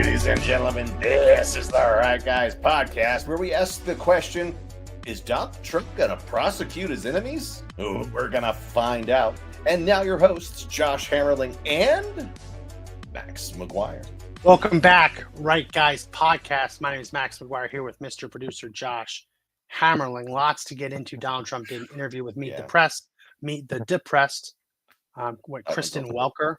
Ladies and gentlemen, this is the Right Guys podcast where we ask the question, is Donald Trump going to prosecute his enemies? Oh, we're going to find out. And now your hosts, Josh Hammerling and Max McGuire. Welcome back, Right Guys podcast. My name is Max McGuire here with Mr. Producer Josh Hammerling. Lots to get into. Donald Trump did an interview with Meet the Depressed, Kristen Welker.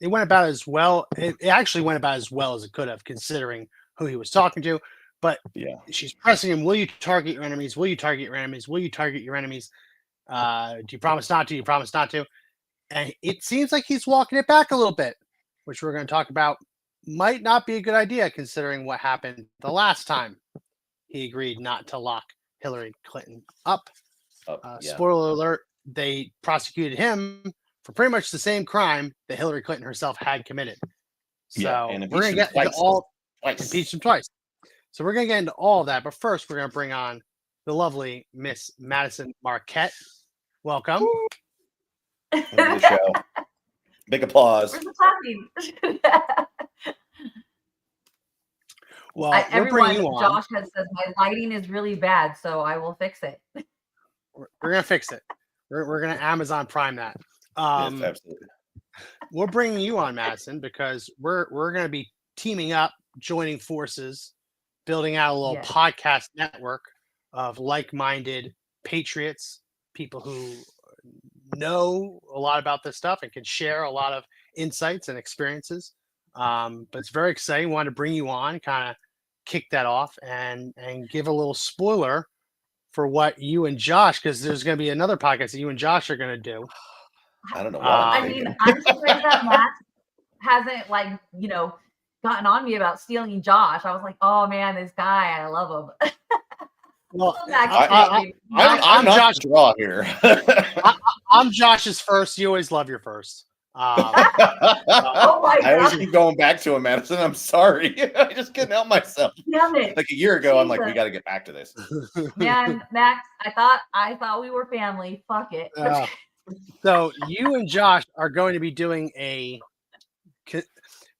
It went about as well. It actually went about as well as it could have, considering who he was talking to. But she's pressing him. Will you target your enemies? Will you target your enemies? Will you target your enemies? Do you promise not to? You promise not to? And it seems like he's walking it back a little bit, which we're going to talk about. Might not be a good idea considering what happened the last time he agreed not to lock Hillary Clinton up. Spoiler alert, they prosecuted him for pretty much the same crime that Hillary Clinton herself had committed. So and we're going to get into impeached him twice. So we're going to get into all of that. But first, we're going to bring on the lovely Miss Madison Marquette. Welcome. The show. Big applause. Where's the clapping? Well, everyone, Josh has said my lighting is really bad, so I will fix it. We're going to fix it. We're going to Amazon Prime that. Yes, absolutely. We're bringing you on, Madison, because we're going to be teaming up, joining forces, building out a little podcast network of like-minded patriots, people who know a lot about this stuff and can share a lot of insights and experiences. But it's very exciting. Wanted to bring you on, kind of kick that off and give a little spoiler for what you and Josh, because there's going to be another podcast that you and Josh are going to do. I don't know. I'm surprised that Max hasn't, gotten on me about stealing Josh. I was like, oh man, this guy, I love him. Well, I'm not Josh draw here. I'm Josh's first. You always love your first. Oh my God. I always keep going back to him, Madison. I'm sorry. I just couldn't help myself. Damn it. Like a year ago, I'm like, we got to get back to this. Man, Max, I thought we were family. Fuck it. So you and Josh are going to be doing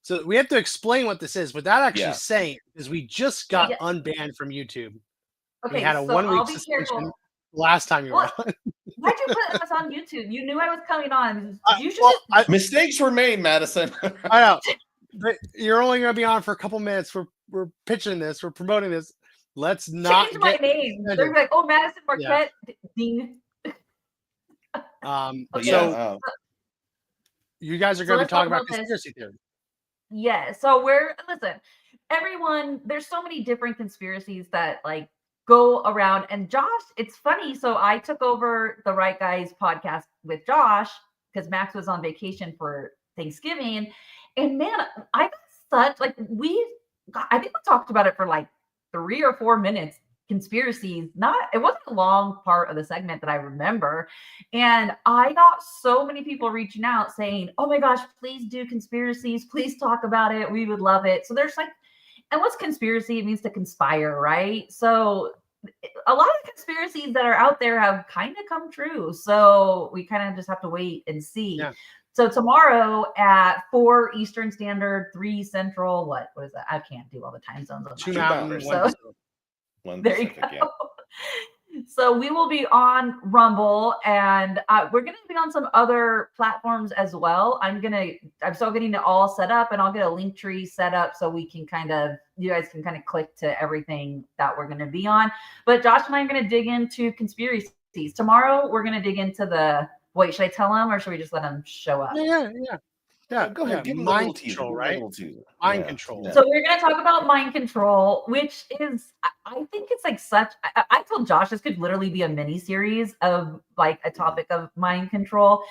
so we have to explain what this is without actually saying, because we just got unbanned from YouTube. Okay, we had a 1 week suspension last time you were on. Why'd you put us on YouTube? You knew I was coming on. You should mistakes were made, Madison. I know. But you're only going to be on for a couple minutes. We're pitching this. We're promoting this. Let's not change my name. They're like, oh, Madison Marquette. Ding. You guys are going to be talking about conspiracy theory. Yeah. So everyone, there's so many different conspiracies that go around. And Josh, it's funny. So I took over the Right Guys podcast with Josh because Max was on vacation for Thanksgiving. And man, I got such I think we talked about it for 3 or 4 minutes. Conspiracies, it wasn't a long part of the segment that I remember. And I got so many people reaching out saying, oh my gosh, please do conspiracies. Please talk about it. We would love it. So there's and what's conspiracy? It means to conspire, right? So a lot of conspiracies that are out there have kind of come true. So we kind of just have to wait and see. Yeah. So tomorrow at 4 Eastern Standard, 3 Central, what is that? I can't do all the time zones. 2 Mountain, so. One there you go. So we will be on Rumble, and we're going to be on some other platforms as well. I'm still getting it all set up, and I'll get a link tree set up so we can you guys can kind of click to everything that we're going to be on. But Josh and I are going to dig into conspiracies. Tomorrow, we're going to dig into wait, should I tell them or should we just let them show up? Yeah, go ahead. Mind control, right? Mind control. So we're going to talk about mind control, which is, I think it's I told Josh this could literally be a mini series of a topic of mind control,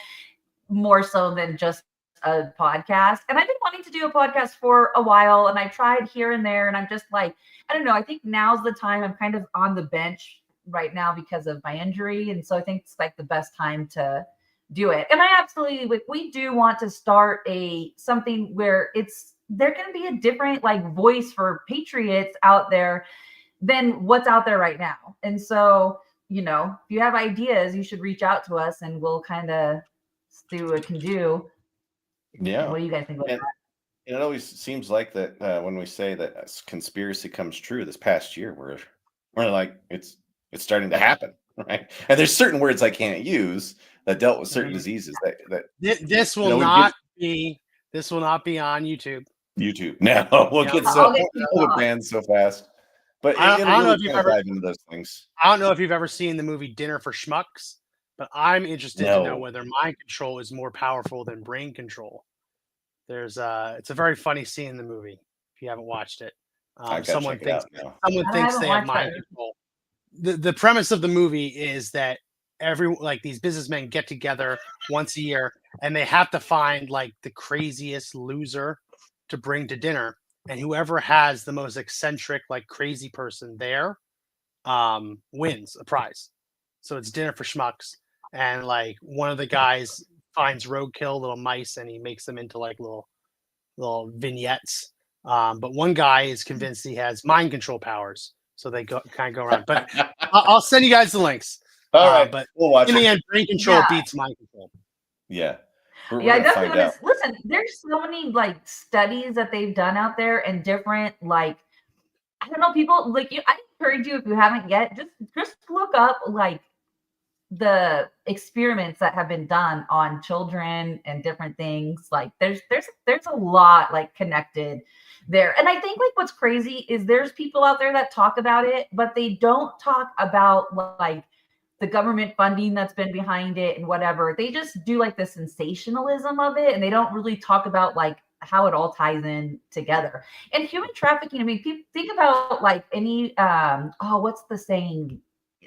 more so than just a podcast. And I've been wanting to do a podcast for a while, and I tried here and there, and I'm just I don't know. I think now's the time. I'm kind of on the bench right now because of my injury. And so I think it's the best time to do it. And I absolutely, we do want to start something where there can be a different voice for patriots out there than what's out there right now. And so, if you have ideas, you should reach out to us and we'll kind of see what we can do. Yeah. What do you guys think about that? it always seems like that when we say that conspiracy comes true this past year, we're like it's starting to happen, right? And there's certain words I can't use that dealt with certain Mhm. diseases that This will we've given not be. This will not be on YouTube. YouTube. Now we'll Yeah, get I'll get we'll kicked get off. banned so fast, but I it'll don't know really if you've kind of ever. dive into those things. I don't know if you've ever seen the movie Dinner for Schmucks, but I'm interested to know No, whether mind control is more powerful than brain control. It's a very funny scene in the movie if you haven't watched it. I gotta check it out now. Someone I thinks haven't they have watched mind that. control. The premise of the movie is that these businessmen get together once a year and they have to find like the craziest loser to bring to dinner, and whoever has the most eccentric like crazy person there wins a prize. So it's Dinner for Schmucks, and like one of the guys finds roadkill little mice and he makes them into like little vignettes. But one guy is convinced he has mind control powers, so they kind of go around. But I'll send you guys the links. All right, But we'll watch in the it. end, brain control Yeah. beats mind control. Yeah, we're Yeah, I gonna definitely find want out. to listen. There's so many like studies that they've done out there and different like I don't know people like you. I encourage you if you haven't yet, just look up like the experiments that have been done on children and different things. Like there's a lot like connected there. And I think like what's crazy is there's people out there that talk about it, but they don't talk about like the government funding that's been behind it and whatever. They just do like the sensationalism of it and they don't really talk about like how it all ties in together. And human trafficking, I mean, people think about like any what's the saying?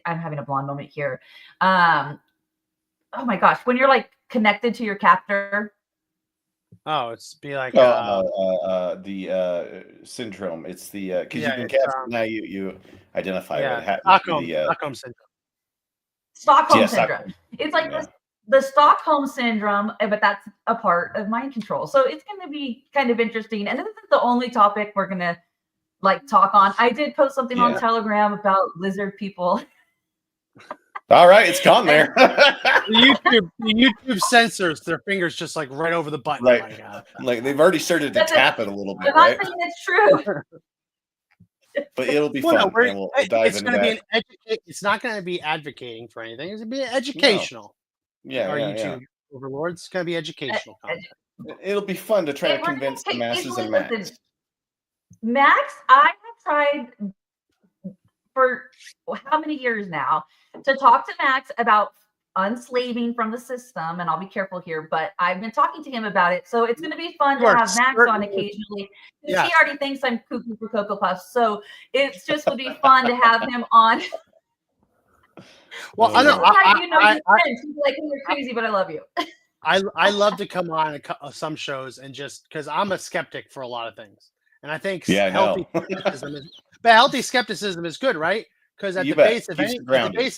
I'm having a blonde moment here. Um, oh my gosh, when you're like connected to your captor. Oh, it's be like The syndrome. It's the because yeah, you've been it's captured now. You identify it. yeah, It happens to be the Stockholm syndrome. Stockholm yeah, syndrome. Stockholm. It's like Yeah. the Stockholm syndrome, but that's a part of mind control. So it's going to be kind of interesting. And this isn't the only topic we're going to like talk on. I did post something on Yeah. Telegram about lizard people. All right, it's gone there. The YouTube censors their fingers just like right over the button. Right. Like, Like they've already started to That's it. tap it a little bit, I'm not right? saying it's true. But it'll be well, no, fun, and we'll dive it's into going to be that. it's not going to be advocating for anything. It's going to be educational. Yeah, Our yeah, YouTube overlords. It's going to be educational content. yeah. It'll be fun to try And to we're gonna convince the take masses easily and Max. listen. Max, I have tried for how many years now to talk to Max about unslaving from the system, and I'll be careful here, but I've been talking to him about it, so it's going to be fun to have Max on occasionally. Yes. He already thinks I'm cuckoo for Cocoa Puffs, so it's just would be fun to have him on. Well, I know. People like you're crazy, but I love you. I love to come on some shows and just because I'm a skeptic for a lot of things, and I think healthy skepticism is good, right? Because at the base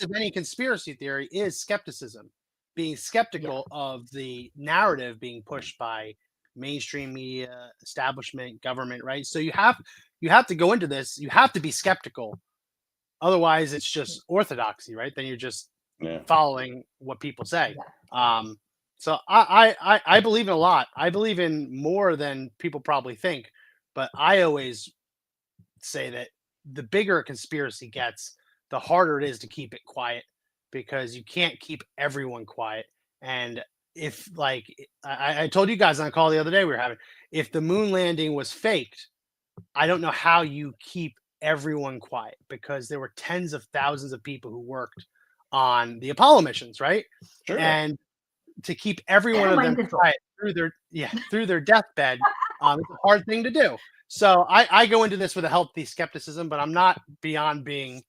of any conspiracy theory is skepticism, being skeptical of the narrative being pushed by mainstream media, establishment, government, right? So you have to go into this. You have to be skeptical. Otherwise, it's just orthodoxy, right? Then you're just following what people say. So I believe in a lot. I believe in more than people probably think. But I always say that the bigger a conspiracy gets, the harder it is to keep it quiet because you can't keep everyone quiet. And if like I told you guys on a call the other day we were having, if the moon landing was faked, I don't know how you keep everyone quiet because there were tens of thousands of people who worked on the Apollo missions, right? Sure. And to keep every one of them quiet through their deathbed, it's a hard thing to do. So I go into this with a healthy skepticism, but I'm not beyond being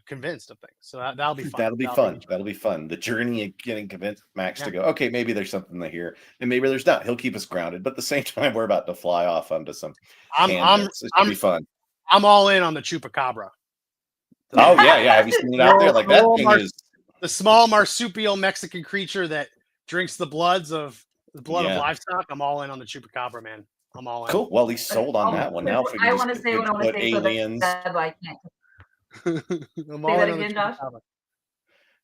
convinced of things. So that'll be fun. That'll be fun. The journey of getting convinced Max to go, okay, maybe there's something there here, and maybe there's not. He'll keep us grounded, but at the same time, we're about to fly off onto some. It's gonna be fun. I'm all in on the chupacabra. Oh yeah. Have you seen it out there? Like that thing is the small marsupial Mexican creature that drinks the blood of livestock. I'm all in on the chupacabra, man. I'm all in. Cool. Well, he's sold on that one now. I want to say what I want to say. Aliens. So that I can't. I'm all in on the Josh.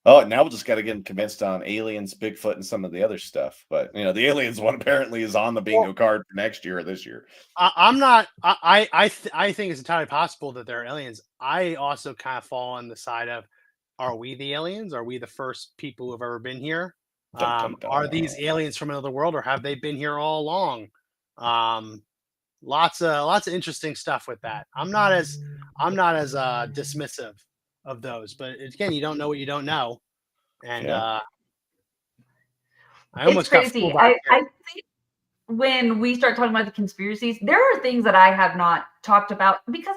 Oh, now we just got to get convinced on aliens, Bigfoot, and some of the other stuff. But the aliens one apparently is on the bingo card for next year or this year. I'm not. I think it's entirely possible that there are aliens. I also kind of fall on the side of, are we the aliens? Are we the first people who have ever been here? Dun, dun, Are dun. these aliens from another world, or have they been here all along? Lots of interesting stuff with that. I'm not as dismissive of those, but again, you don't know what you don't know, and I It's almost got crazy. fooled I out there. think when we start talking about the conspiracies, there are things that I have not talked about because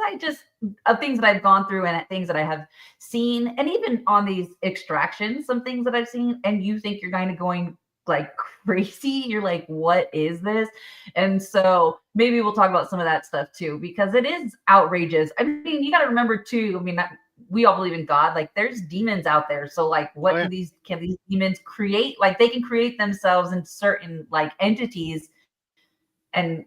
of things that I've gone through and things that I have seen, and even on these extractions, some things that I've seen, and you think you're kind of going like crazy. You're like, what is this? And so maybe we'll talk about some of that stuff too, because it is outrageous. I mean, you got to remember too, I mean, we all believe in God, like there's demons out there. So like what can these demons create? Like they can create themselves in certain like entities, and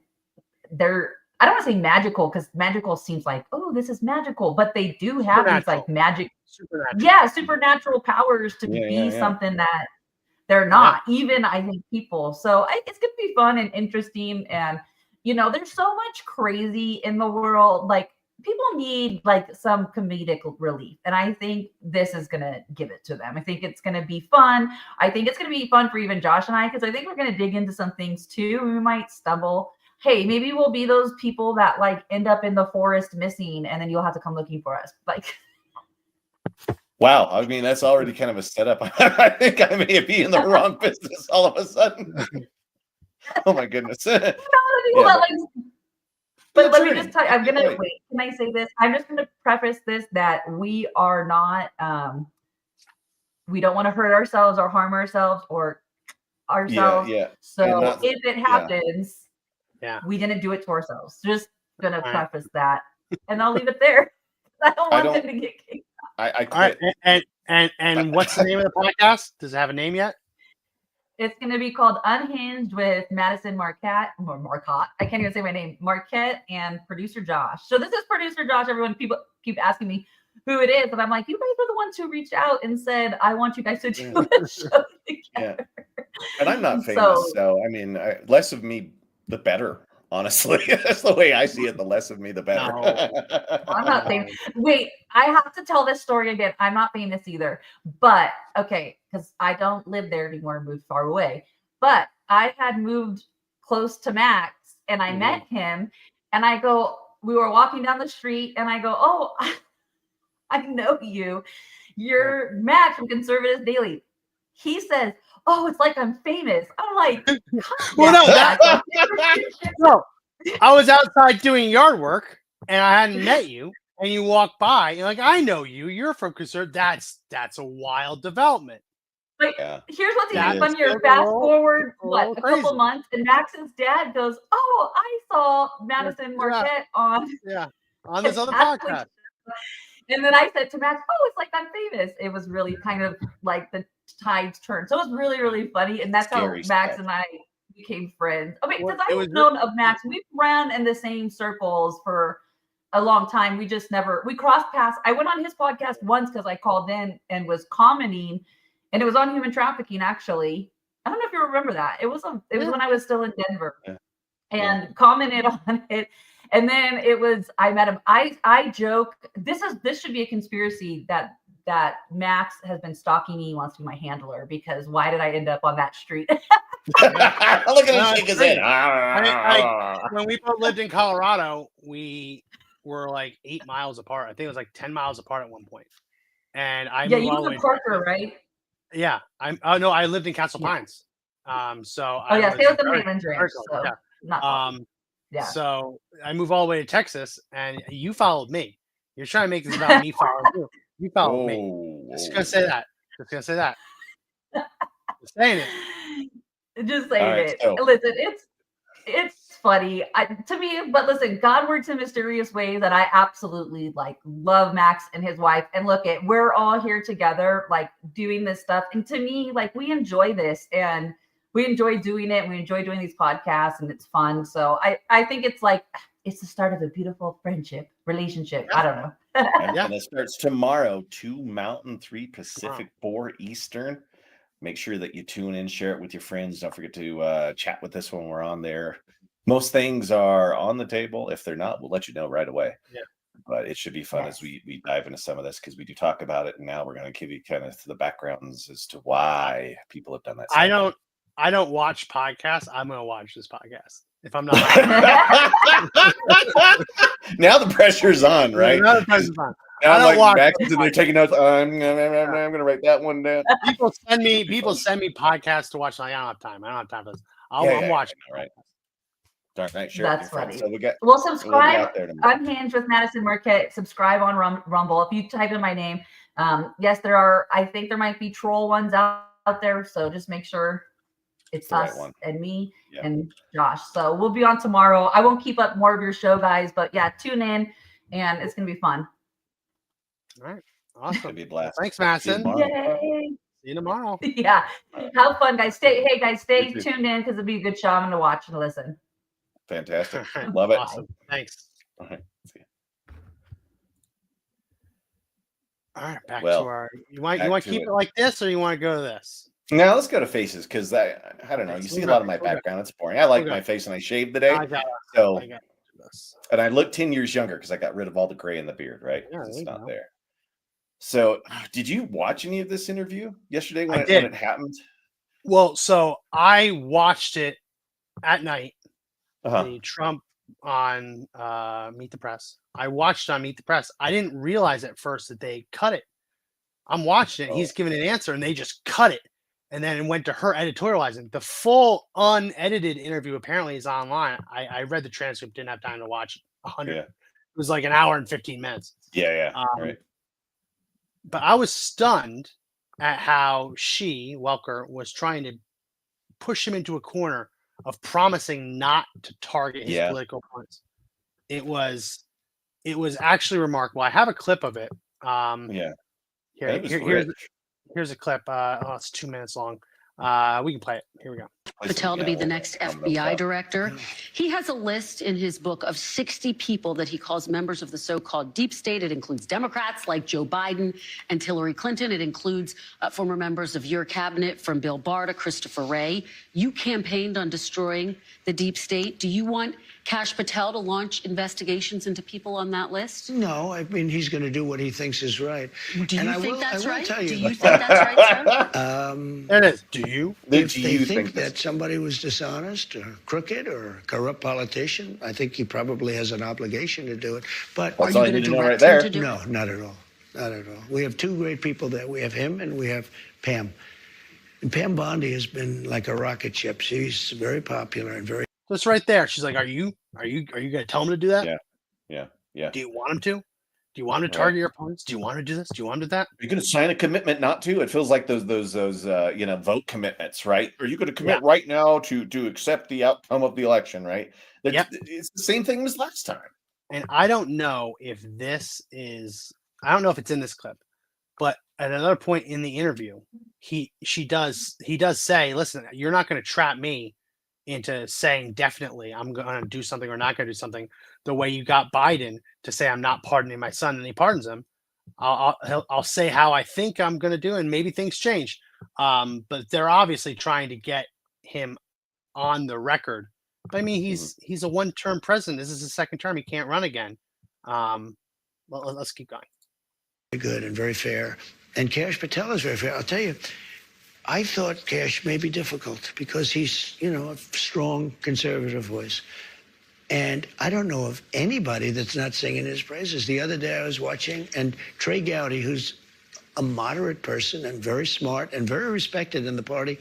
they're, I don't want to say magical because magical seems like, oh, this is magical, but they do have these like supernatural powers to be something that they're not, even I think people. So it's going to be fun and interesting. And, there's so much crazy in the world. Like people need like some comedic relief. And I think this is going to give it to them. I think it's going to be fun. I think it's going to be fun for even Josh and I, because I think we're going to dig into some things too. We might stumble. Hey, maybe we'll be those people that like end up in the forest missing, and then you'll have to come looking for us. Like, wow, I mean, that's already kind of a setup. I think I may be in the wrong business all of a sudden. Oh my goodness. But let me just tell you, I'm gonna wait. Can I say this? I'm just gonna preface this that we are not we don't want to hurt ourselves or harm ourselves or ourselves. So if it happens, we didn't do it to ourselves. Just gonna preface that, and I'll leave it there. I don't want them to get kicked out. I quit. All right, and what's the name of the podcast? Does it have a name yet? It's going to be called Unhinged with Madison Marquette. I can't even say my name. Marquette and producer Josh. So this is producer Josh. Everyone, people keep asking me who it is, and I'm like, you guys are the ones who reached out and said, I want you guys to do a show together. And I'm not famous, so I mean, less of me, the better. Honestly, that's the way I see it. The less of me, the better. No, I'm not famous. Wait, I have to tell this story again. I'm not famous either. But okay, because I don't live there anymore, moved far away. But I had moved close to Max, and I met him, and I go, we were walking down the street, and I go, oh, I know you. You're Max from Conservative Daily. He says, oh, it's like I'm famous. I'm like, well, no, I was outside doing yard work and I hadn't met you, and you walk by, and like, I know you. You're from Conservative. That's a wild development. But here's what's even funnier. Fast forward a couple months, and Max's dad goes, "Oh, I saw Madison Marquette on this other podcast." And then I said to Max, "Oh, it's like I'm famous." It was really kind of like the tides turned. So it was really, really funny. And that's how Max and I became friends. I mean, because I've known of Max. We've ran in the same circles for a long time. We just we crossed paths. I went on his podcast once because I called in and was commenting, and it was on human trafficking, actually. I don't know if you remember that. It was when I was still in Denver and commented on it. And then I met him. I joke, this should be a conspiracy that Max has been stalking me, wants to be my handler, because why did I end up on that street? Look at him shake his head. When we both lived in Colorado, we were like 8 miles apart. I think it was like 10 miles apart at one point. And you live in Parker, right? Yeah. I lived in Castle Pines. Stay with the Maitland's Ranch. So not So I moved all the way to Texas, and you followed me. You're trying to make this about me following you. You followed me. Just gonna say that. Just saying it. Just saying it. So. Listen, it's funny to me, but listen, God works in mysterious ways that I absolutely love Max and his wife. And look, we're all here together, doing this stuff. And to me, we enjoy this, and we enjoy doing it. And we enjoy doing these podcasts, and it's fun. So I think it's the start of a beautiful relationship. Yeah. I don't know. And it starts tomorrow, 2 Mountain, 3 Pacific, 4 Eastern. Make sure that you tune in, share it with your friends. Don't forget to chat with us when we're on there. Most things are on the table. If they're not, we'll let you know right away. Yeah. But it should be fun as we dive into some of this, because we do talk about it, and now we're going to give you kind of the backgrounds as to why people have done that. I don't watch podcasts. I'm going to watch this podcast. If I'm not, now the pressure's on, right? Now the pressure's on. Now I'm like back to they're taking notes. I'm gonna write that one down. People send me podcasts to watch. I don't have time. I don't have time for this. I'm watching. Right. Dark Knight, share That's funny. So we'll subscribe. I'm Hinge with Madison Marquette. Subscribe on Rumble. If you type in my name, yes, there are. I think there might be troll ones out there. So just make sure it's us and me and Josh. So we'll be on tomorrow. I won't keep up more of your show, guys, but yeah, tune in and it's gonna be fun. All right. Awesome. It'll be a blast. Thanks, Madison. Yay. See you tomorrow. Yeah. Have fun, guys. Stay tuned in because it'll be a good show. I'm gonna watch and listen. Fantastic. Love it. Awesome. Thanks. All right. See you. All right, back to our. You want to keep it like this, or you want to go to this? Now let's go to faces, because I don't know. You see a lot of my background. It's boring. I like my face, and I shaved today. And I look 10 years younger because I got rid of all the gray in the beard. Right? Yeah, it's not there. So, did you watch any of this interview yesterday when it happened? Well, so I watched it at night. The Trump on Meet the Press. I watched on Meet the Press. I didn't realize at first that they cut it. I'm watching it. He's giving an answer, and they just cut it. And then it went to her editorializing. The full unedited interview apparently is online. I read the transcript, didn't have time to watch 100. It was like an hour and 15 minutes. Right. But I was stunned at how Welker, was trying to push him into a corner of promising not to target his political opponents. It was actually remarkable. I have a clip of it. Here's a clip. It's 2 minutes long. We can play it. Here we go. Patel to be the next FBI director. He has a list in his book of 60 people that he calls members of the so-called deep state. It includes Democrats like Joe Biden and Hillary Clinton. It includes former members of your cabinet, from Bill Barr to Christopher Wray. You campaigned on destroying the deep state. Do you want Kash Patel to launch investigations into people on that list? No, I mean, he's going to do what he thinks is right. Do you think that's right? Do you think that's right, sir? There it is. Do you? If they think that somebody was dishonest or crooked or a corrupt politician, I think he probably has an obligation to do it. But are you going to direct him to do it? No, not at all. Not at all. We have two great people there. We have him and we have Pam. And Pam Bondi has been like a rocket ship. She's very popular and very. So it's right there. She's like, "Are you going to tell him to do that? Yeah. Do you want him to? Do you want him to target your opponents? Do you want to do this? Do you want to do that? Are you going to sign a commitment not to? It feels like those vote commitments, right? Are you going to commit right now to accept the outcome of the election, right? It's the same thing as last time. And I don't know if I don't know if it's in this clip, but at another point in the interview, he does say, "Listen, you're not going to trap me into saying definitely I'm going to do something or not going to do something the way you got Biden to say I'm not pardoning my son," and he pardons him. I'll say how I think I'm going to do, and maybe things change. But they're obviously trying to get him on the record. But I mean, he's a one-term president. This is his second term. He can't run again. Well, let's keep going. Good and very fair. And Kash Patel is very fair. I'll tell you, I thought Kash may be difficult because he's, a strong conservative voice. And I don't know of anybody that's not singing his praises. The other day I was watching, and Trey Gowdy, who's a moderate person and very smart and very respected in the party,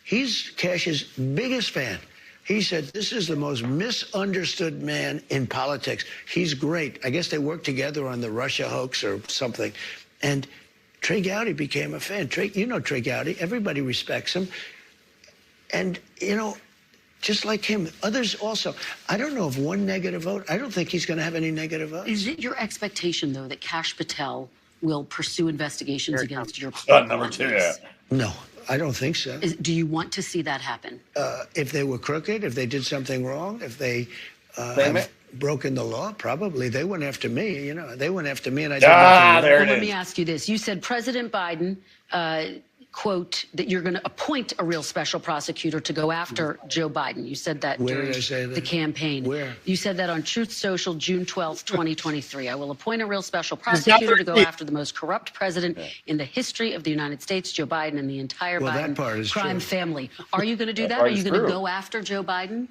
he's Kash's biggest fan. He said, "This is the most misunderstood man in politics. He's great." I guess they worked together on the Russia hoax or something. And Trey Gowdy became a fan. Trey Gowdy. Everybody respects him. And, just like him, others also. I don't know of one negative vote. I don't think he's going to have any negative votes. Is it your expectation, though, that Kash Patel will pursue investigations against your number two? No, I don't think so. Do you want to see that happen? If they were crooked, if they did something wrong, if they broken the law? Probably. They went after me. You know, they went after me, and I did Ah, nothing there wrong. it Let is. me ask you this. You said President Biden, quote, that you're going to appoint a real special prosecutor to go after Joe Biden. You said that Where during did I say that? the campaign. Where? You said that on Truth Social, June 12th, 2023. I will appoint a real special He's got prosecutor to go the- after the most corrupt president in the history of the United States, Joe Biden, and the entire Well, that Biden part is crime true. family. Are you going to do That that? part Are you is going to true. go after Joe Biden?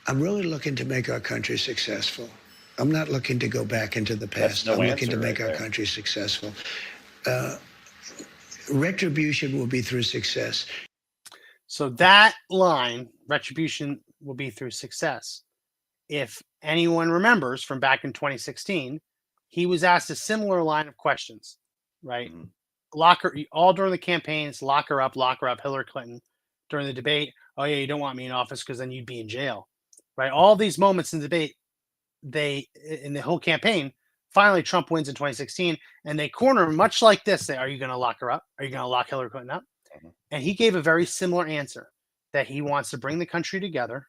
I'm really looking to make our country successful. I'm not looking to go back into the past. no I'm looking to answer make right our there. country successful. Retribution will be through success. So that line, retribution will be through success. If anyone remembers from back in 2016, he was asked a similar line of questions, right? Mhm. Lock her, all during the campaigns, lock her up, Hillary Clinton. During the debate, oh yeah, you don't want me in office because then you'd be in jail, right? All these moments in the debate, in the whole campaign, finally Trump wins in 2016, and they corner him much like this. Are you going to lock her up? Are you going to lock Hillary Clinton up? Mhm. And he gave a very similar answer, that he wants to bring the country together,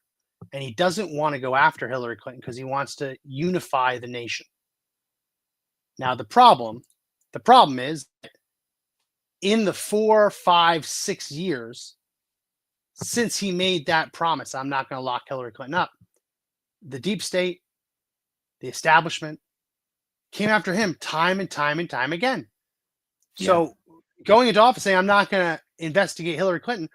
and he doesn't want to go after Hillary Clinton because he wants to unify the nation. Now the problem is, in the 4, 5, 6 years since he made that promise, I'm not going to lock Hillary Clinton up, the deep state, the establishment came after him time and time and time again. Yeah. So going into office saying, I'm not going to investigate Hillary Clinton,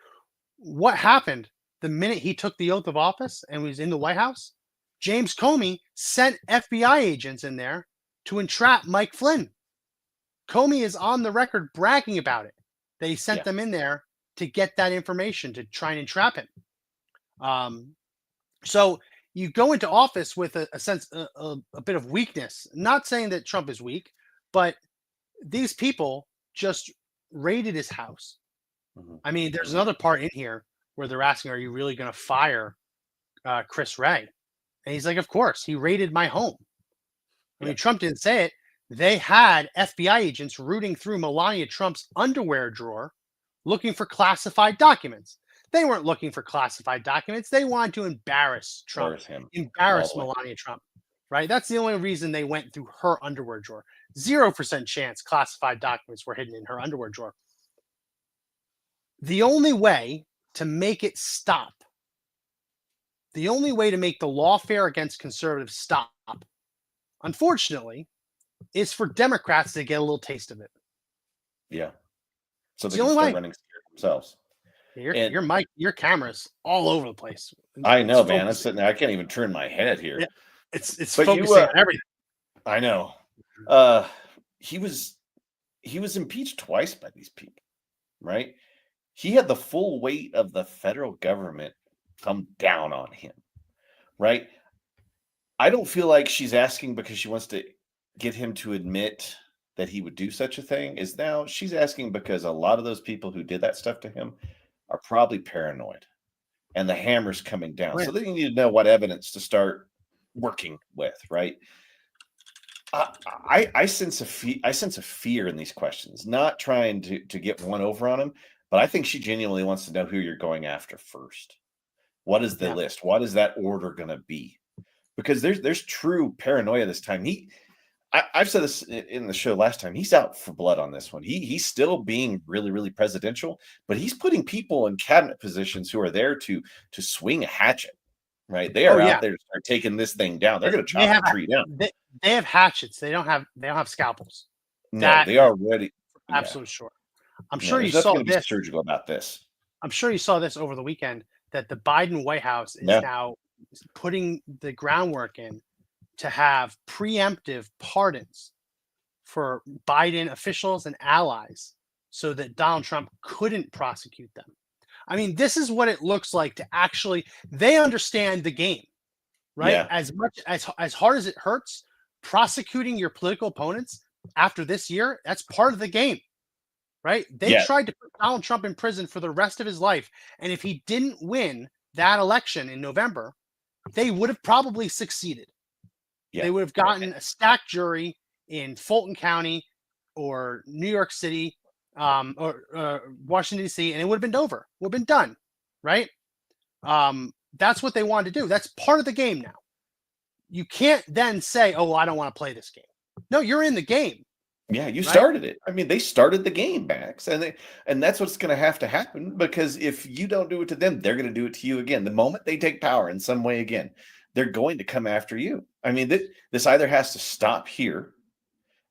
what happened the minute he took the oath of office and was in the White House? James Comey sent FBI agents in there to entrap Mike Flynn. Comey is on the record bragging about it. They sent them in there to get that information to try and entrap him. So you go into office with a sense, a bit of weakness. Not saying that Trump is weak, but these people just raided his house. Mhm. I mean, there's another part in here where they're asking, are you really going to fire Chris Wray? And he's like, of course, he raided my home. I mean, Trump didn't say it. They had FBI agents rooting through Melania Trump's underwear drawer looking for classified documents. They weren't looking for classified documents. They wanted to embarrass Trump, embarrass Melania Trump, right? That's the only reason they went through her underwear drawer. 0% chance classified documents were hidden in her underwear drawer. The only way to make it stop, the only way to make the lawfare against conservatives stop, unfortunately, is for Democrats to get a little taste of it. Yeah. So It's they the can only start way. running scared themselves. Your mic, your camera's all over the place. I know, It's man. I'm focusing. sitting there. I can't even turn my head here. Yeah. It's But focusing on everything. I know. He was impeached twice by these people, right? He had the full weight of the federal government come down on him, right? I don't feel like she's asking because she wants to get him to admit that he would do such a thing. She's asking because a lot of those people who did that stuff to him are probably paranoid, and the hammer's coming down. Right. So they need to know what evidence to start working with, right? I sense a fear in these questions, not trying to get one over on him, but I think she genuinely wants to know who you're going after first. What is the list? What is that order going to be? Because there's true paranoia this time. I've said this in the show last time. He's out for blood on this one. He's still being really, really presidential, but he's putting people in cabinet positions who are there to swing a hatchet. Right? They are out there to start taking this thing down. They're going to chop the tree down. They have hatchets. They don't have scalpels. No, they are ready. Absolutely sure. I'm sure you saw saw this. Be this. surgical about this. I'm sure you saw this over the weekend, that the Biden White House is now putting the groundwork in to have preemptive pardons for Biden officials and allies so that Donald Trump couldn't prosecute them. I mean, this is what it looks like to actually, they understand the game, right? Yeah. As much as hard as it hurts, prosecuting your political opponents after this year, that's part of the game, right? They tried to put Donald Trump in prison for the rest of his life. And if he didn't win that election in November, they would have probably succeeded. Yeah. They would have gotten a stacked jury in Fulton County or New York City, or Washington, D.C., and it would have been over. Would have been done, right? That's what they wanted to do. That's part of the game now. you can't then say, "Oh, well, I don't want to play this game." No, you're in the game. Yeah, you Right? started it. I mean, they started the game, Max, and that's what's going to have to happen because if you don't do it to them, they're going to do it to you again. The moment they take power in some way again, they're going to come after you. I mean, this either has to stop here,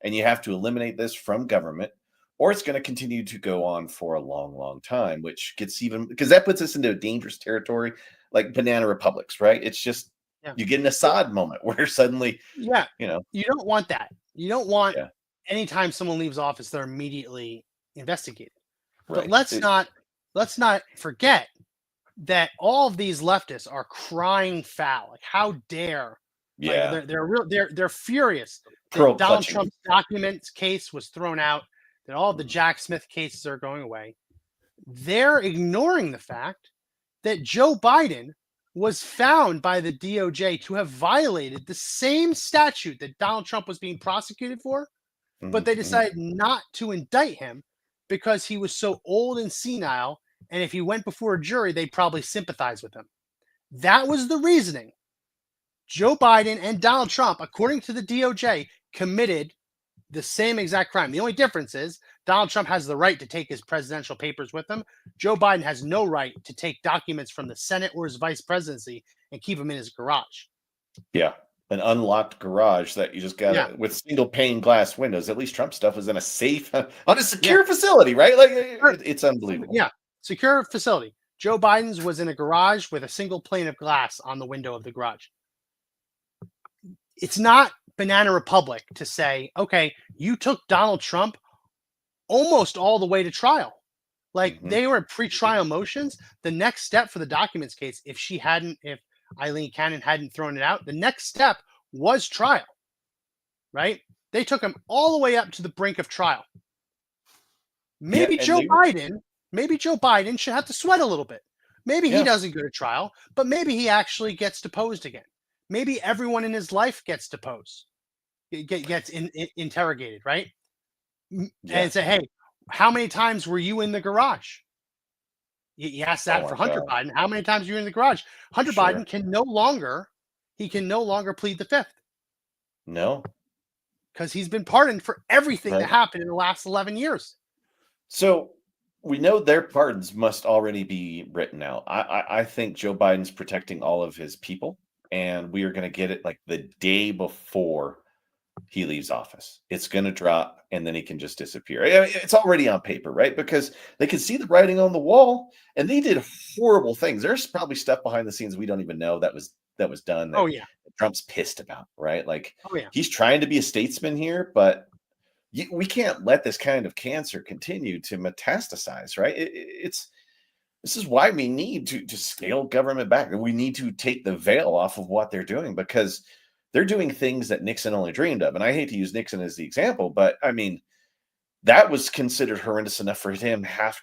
and you have to eliminate this from government, or it's going to continue to go on for a long, long time, which gets even because that puts us into a dangerous territory, like banana republics, right? It's just Yeah. you get an Assad moment where suddenly, Yeah. you know, You don't want that. You don't want yeah, anytime someone leaves office, they're immediately investigated. But right. let's not forget that all of these leftists are crying foul. Like, how dare? Yeah, Like, they're furious pearl that Donald clutching. Trump's documents case was thrown out, that all the Jack Smith cases are going away. They're ignoring the fact that Joe Biden was found by the DOJ to have violated the same statute that Donald Trump was being prosecuted for, but they Mhm. decided not to indict him because he was so old and senile, and if he went before a jury, they'd probably sympathize with him. That was the reasoning. Joe Biden and Donald Trump, according to the DOJ, committed the same exact crime. The only difference is Donald Trump has the right to take his presidential papers with him. Joe Biden has no right to take documents from the Senate or his vice presidency and keep them in his garage. Yeah, an unlocked garage that you just got Yeah. with single pane glass windows. At least Trump stuff was in a safe, on a secure facility, right? Like it's unbelievable. Yeah, secure facility. Joe Biden's was in a garage with a single pane of glass on the window of the garage. It's not Banana Republic to say, okay, you took Donald Trump almost all the way to trial. Like, Mhm. they were pre-trial motions. The next step for the documents case, if Eileen Cannon hadn't thrown it out, the next step was trial, right? They took him all the way up to the brink of trial. Maybe Yeah, and Joe Biden should have to sweat a little bit. Maybe he Yeah. doesn't go to trial, but maybe he actually gets deposed again. Maybe everyone in his life gets deposed, gets interrogated, right? Yeah. And say, hey, how many times were you in the garage? You asked that Oh for my Hunter God. Biden. How many times were you in the garage? Hunter Sure. Biden can no longer plead the fifth No. because he's been pardoned for everything that Right. happened in the last 11 years. So we know their pardons must already be written out. I think Joe Biden's protecting all of his people, and we are going to get it like the day before he leaves office. It's going to drop, and then he can just disappear. I mean, it's already on paper, right? Because they can see the writing on the wall, and they did horrible things. There's probably stuff behind the scenes we don't even know that was done that Oh yeah, Trump's pissed about, right? Like oh yeah. he's trying to be a statesman here, but we can't let this kind of cancer continue to metastasize, right? This is why we need to scale government back. We need to take the veil off of what they're doing because they're doing things that Nixon only dreamed of. And I hate to use Nixon as the example, but I mean, that was considered horrendous enough for him have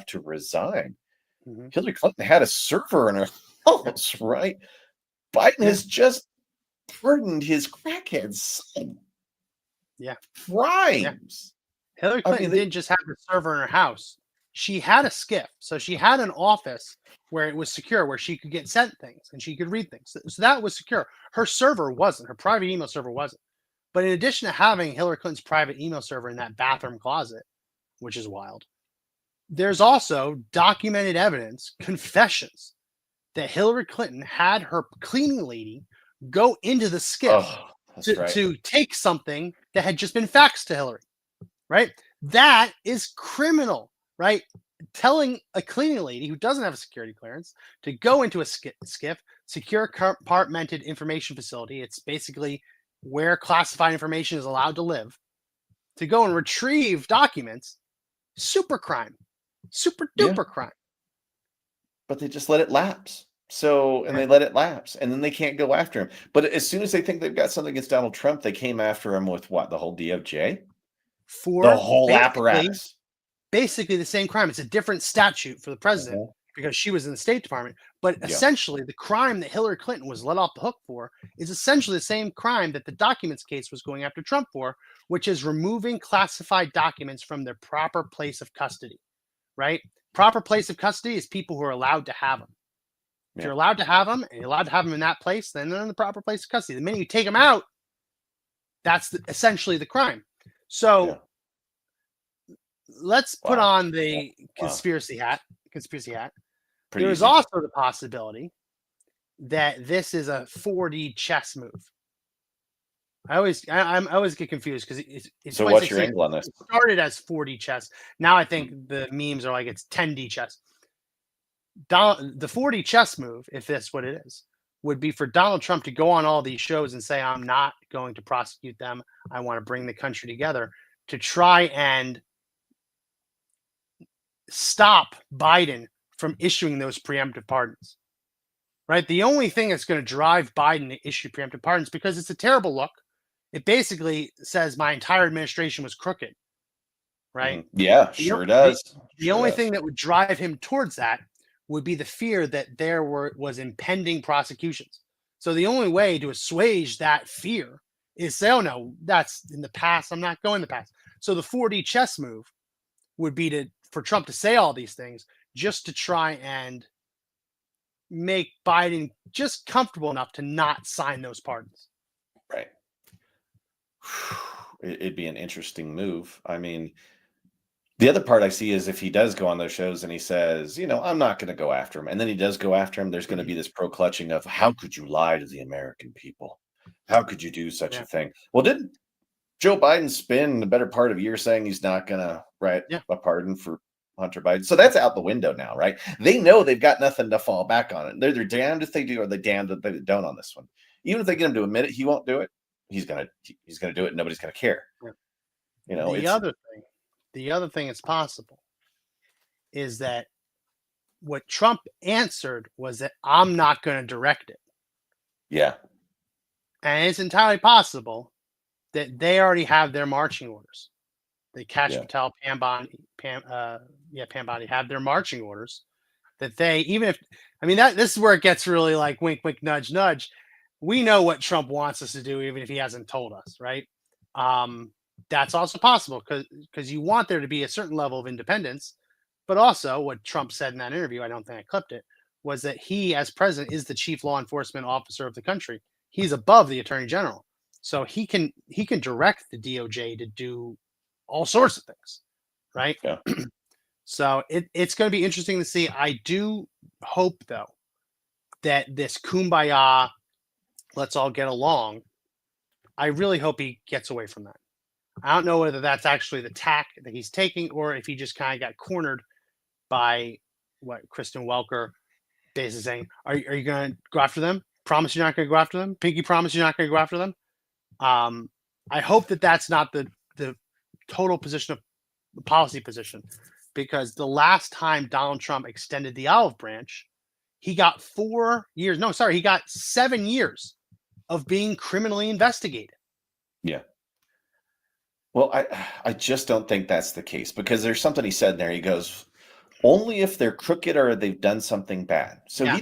to resign. Mhm. Hillary Clinton had a server in her house, right? Biden has just pardoned his crackhead son. Yeah. Crimes. Hillary Clinton didn't just have a server in her house. She had a skiff. So she had an office where it was secure, where she could get sent things and she could read things. So that was secure. Her server wasn't. Her private email server wasn't. But in addition to having Hillary Clinton's private email server in that bathroom closet, which is wild, there's also documented evidence, confessions, that Hillary Clinton had her cleaning lady go into the skiff to take something that had just been faxed to Hillary, right? That is criminal, right? Telling a cleaning lady who doesn't have a security clearance to go into a skiff, secure compartmented information facility. It's basically where classified information is allowed to live, to go and retrieve documents. Super crime, super duper crime. But they just let it lapse. They let it lapse, and then they can't go after him. But as soon as they think they've got something against Donald Trump, they came after him with what? The whole DOJ? For the whole apparatus. Basically the same crime. It's a different statute for the president because she was in the State Department. But essentially, the crime that Hillary Clinton was let off the hook for is essentially the same crime that the documents case was going after Trump for, which is removing classified documents from their proper place of custody, right? Proper place of custody is people who are allowed to have them, If you're allowed to have them, and you're allowed to have them in that place, then they're in the proper place of custody. The minute you take them out, that's essentially the crime. So let's put on the conspiracy hat. There is also the possibility that this is a 4D chess move. I always get confused because it's so what's your angle on this? It started as 4D chess. Now I think the memes are like it's 10D chess. The 4D chess move, if that's what it is, would be for Donald Trump to go on all these shows and say, I'm not going to prosecute them. I want to bring the country together to try and stop Biden from issuing those preemptive pardons. Right? The only thing that's going to drive Biden to issue preemptive pardons, because it's a terrible look. It basically says my entire administration was crooked. Right? Yeah, sure does. The only thing that would drive him towards that would be the fear that there was impending prosecutions. So the only way to assuage that fear is say, oh no, that's in the past. I'm not going the past. So the 4D chess move would be for Trump to say all these things just to try and make Biden just comfortable enough to not sign those pardons. Right. It'd be an interesting move. I mean, the other part I see is if he does go on those shows and he says, I'm not going to go after him. And then he does go after him. There's going to be this pro-clutching of how could you lie to the American people? How could you do such a thing? Well, didn't Joe Biden spend the better part of a year saying he's not going to write a pardon for Hunter Biden? So that's out the window now, right? They know they've got nothing to fall back on it. They're damned if they do or they're damned if they don't on this one. Even if they get him to admit it, he won't do it. He's going to do it. And nobody's going to care. Yeah. The other thing that's possible is that what Trump answered was that I'm not going to direct it. Yeah. And it's entirely possible that they already have their marching orders. They Patel, Pam Bondi have their marching orders that they, even if, this is where it gets really like wink, wink, nudge, nudge. We know what Trump wants us to do, even if he hasn't told us, right? That's also possible because you want there to be a certain level of independence, but also what Trump said in that interview, I don't think I clipped it, was that he, as president, is the chief law enforcement officer of the country. He's above the attorney general, so he can direct the DOJ to do all sorts of things, right? Yeah. So it's going to be interesting to see. I do hope, though, that this kumbaya, let's all get along, I really hope he gets away from that. I don't know whether that's actually the tack that he's taking or if he just kind of got cornered by what Kristen Welker basically saying, are you going to go after them? Promise you're not going to go after them? Pinky promise you're not going to go after them? I hope that that's not the total position of the policy position, because the last time Donald Trump extended the olive branch, he got 4 years. No, sorry, he got 7 years of being criminally investigated. Yeah. Well, I just don't think that's the case, because there's something he said in there. He goes, only if they're crooked or they've done something bad. So he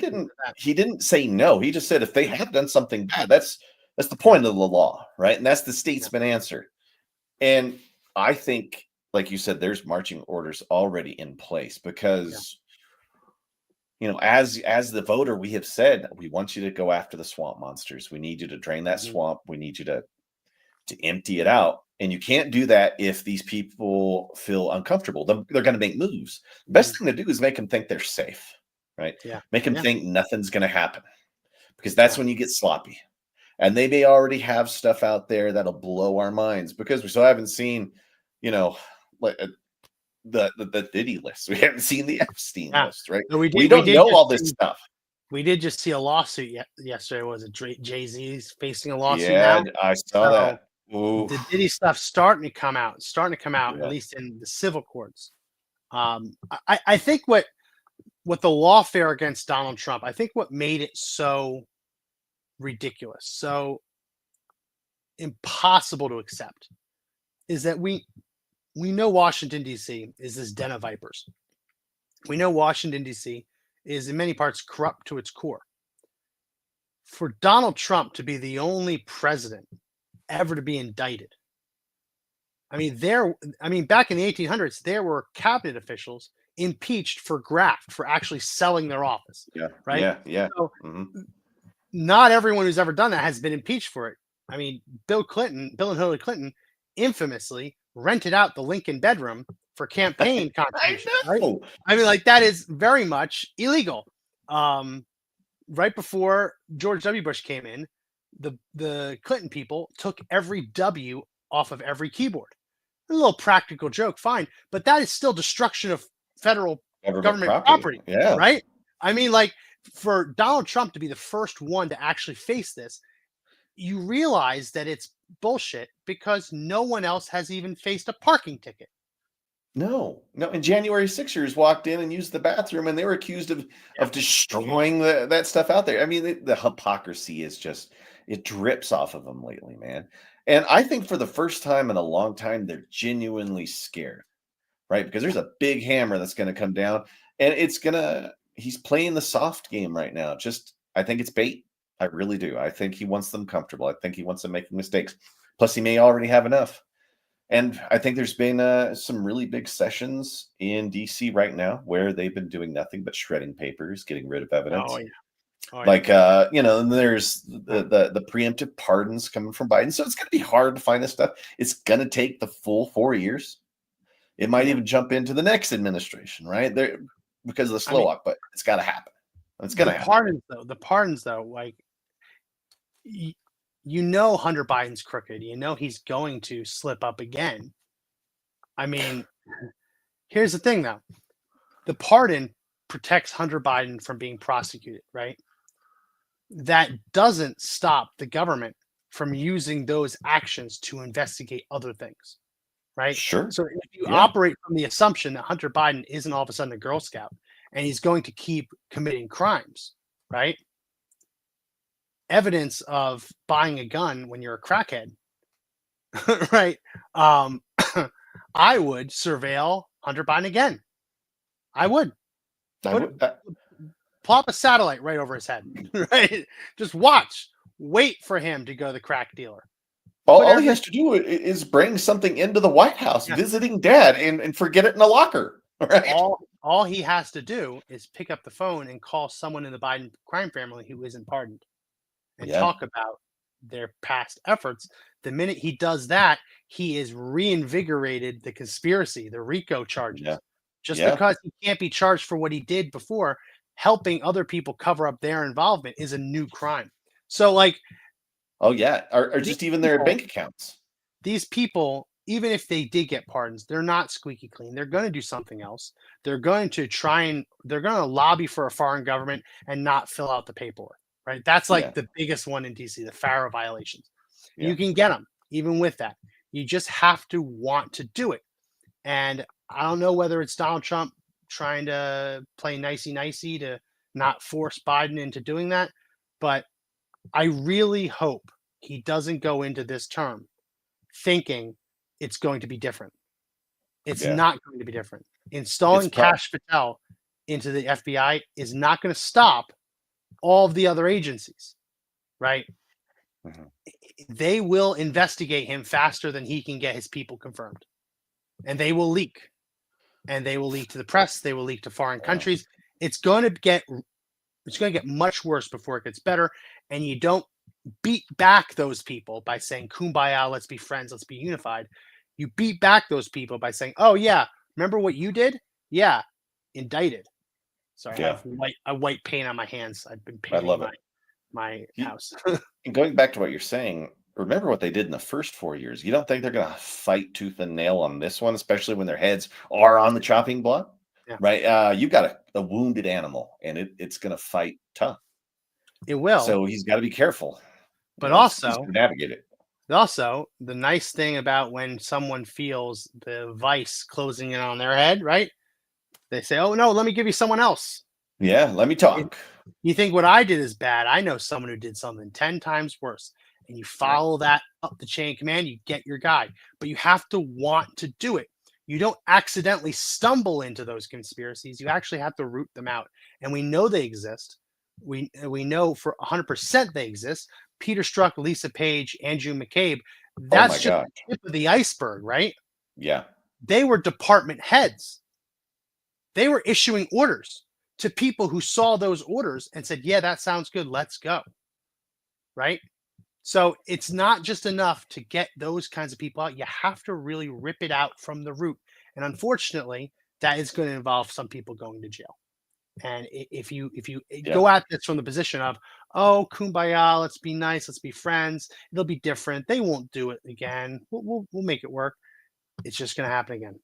didn't say no. He just said if they have done something bad, that's the point of the law, right? And that's the statesman answer. And I think, like you said, there's marching orders already in place because, as the voter, we have said, we want you to go after the swamp monsters. We need you to drain that swamp. We need you to empty it out. And you can't do that if these people feel uncomfortable. They're going to make moves. The best thing to do is make them think they're safe, right? Yeah. Make them think nothing's going to happen, because that's when you get sloppy. And they may already have stuff out there that'll blow our minds, because we still haven't seen, like the Diddy list. We haven't seen the Epstein list, right? No, we don't know all this stuff. We did just see a lawsuit yesterday. Was it Jay-Z's facing a lawsuit? Yeah, now? I saw that. Ooh. The Diddy stuff starting to come out, at least in the civil courts. I think what the lawfare against Donald Trump, I think what made it so ridiculous, so impossible to accept, is that we know Washington, D.C. is this den of vipers. We know Washington, D.C. is in many parts corrupt to its core. For Donald Trump to be the only president ever to be indicted. Back in the 1800s, there were cabinet officials impeached for graft, for actually selling their office. Yeah. Right. Yeah. So Mm-hmm. not everyone who's ever done that has been impeached for it. I mean, Bill and Hillary Clinton infamously rented out the Lincoln bedroom for campaign I contributions. Right? know. I mean, like that is very much illegal. Right before George W. Bush came in, the Clinton people took every W off of every keyboard. A little practical joke, fine, but that is still destruction of federal government property, Yeah. right? I mean, like for Donald Trump to be the first one to actually face this, you realize that it's bullshit because no one else has even faced a parking ticket. No. And January Sixers walked in and used the bathroom, and they were accused of destroying that stuff out there. I mean, the hypocrisy is just, it drips off of them lately, man. And I think for the first time in a long time, they're genuinely scared, right? Because there's a big hammer that's going to come down, and he's playing the soft game right now. I think it's bait. I really do. I think he wants them comfortable. I think he wants them making mistakes. Plus, he may already have enough. And I think there's been some really big sessions in DC right now where they've been doing nothing but shredding papers, getting rid of evidence. Oh yeah. Oh, yeah. Like and there's the preemptive pardons coming from Biden. So it's going to be hard to find this stuff. It's going to take the full 4 years. It might even jump into the next administration, right? There, because of the slow walk, but it's got to happen. It's going to happen. The pardons though, like Hunter Biden's crooked. He's going to slip up again. I mean, here's the thing though. The pardon protects Hunter Biden from being prosecuted, right? That doesn't stop the government from using those actions to investigate other things, right? Sure. So if you operate from the assumption that Hunter Biden isn't all of a sudden a Girl Scout and he's going to keep committing crimes, right? Evidence of buying a gun when you're a crackhead, right? I would surveil Hunter Biden again. I would. Plop a satellite right over his head, right? Just wait for him to go the crack dealer. All he has to do is bring something into the White House, visiting dad, and forget it in a locker, right? All he has to do is pick up the phone and call someone in the Biden crime family who isn't pardoned and talk about their past efforts. The minute he does that, he is reinvigorated the conspiracy, the RICO charges. Because he can't be charged for what he did before, helping other people cover up their involvement is a new crime. So like, or just even their bank accounts. These people, even if they did get pardons, they're not squeaky clean. They're going to do something else. They're going to they're going to lobby for a foreign government and not fill out the paperwork, right? That's like the biggest one in DC, the FARA violations. Yeah. You can get them even with that. You just have to want to do it. And I don't know whether it's Donald Trump trying to play nicey to not force Biden into doing that, but I really hope he doesn't go into this term thinking it's going to be different. It's not going to be different. Installing Kash Patel into the FBI is not going to stop all of the other agencies, right? Mm-hmm. They will investigate him faster than he can get his people confirmed. And they will leak. And they will leak to the press. They will leak to foreign countries. It's going to get much worse before it gets better. And you don't beat back those people by saying, kumbaya, let's be friends, let's be unified. You beat back those people by saying, oh, yeah, remember what you did? Yeah, indicted. Sorry, I have white paint on my hands. I've been painting my house. And going back to what you're saying, remember what they did in the first 4 years. You don't think they're going to fight tooth and nail on this one, especially when their heads are on the chopping block, right? You got a wounded animal, and it's going to fight tough. It will. So he's got to be careful. But also, navigate it. Also, the nice thing about when someone feels the vice closing in on their head, right? They say, oh, no, let me give you someone else. Yeah, let me talk. You think what I did is bad. I know someone who did something 10 times worse. And you follow that up the chain of command, you get your guy. But you have to want to do it. You don't accidentally stumble into those conspiracies. You actually have to root them out. And we know they exist. We know for 100% they exist. Peter Strzok, Lisa Page, Andrew McCabe. That's just the tip of the iceberg, right? Yeah. They were department heads. They were issuing orders to people who saw those orders and said, yeah, that sounds good. Let's go. Right. So it's not just enough to get those kinds of people out. You have to really rip it out from the root. And unfortunately, that is going to involve some people going to jail. And if you go at this from the position of, oh, kumbaya, let's be nice, let's be friends, it'll be different. They won't do it again. We'll make it work. It's just going to happen again.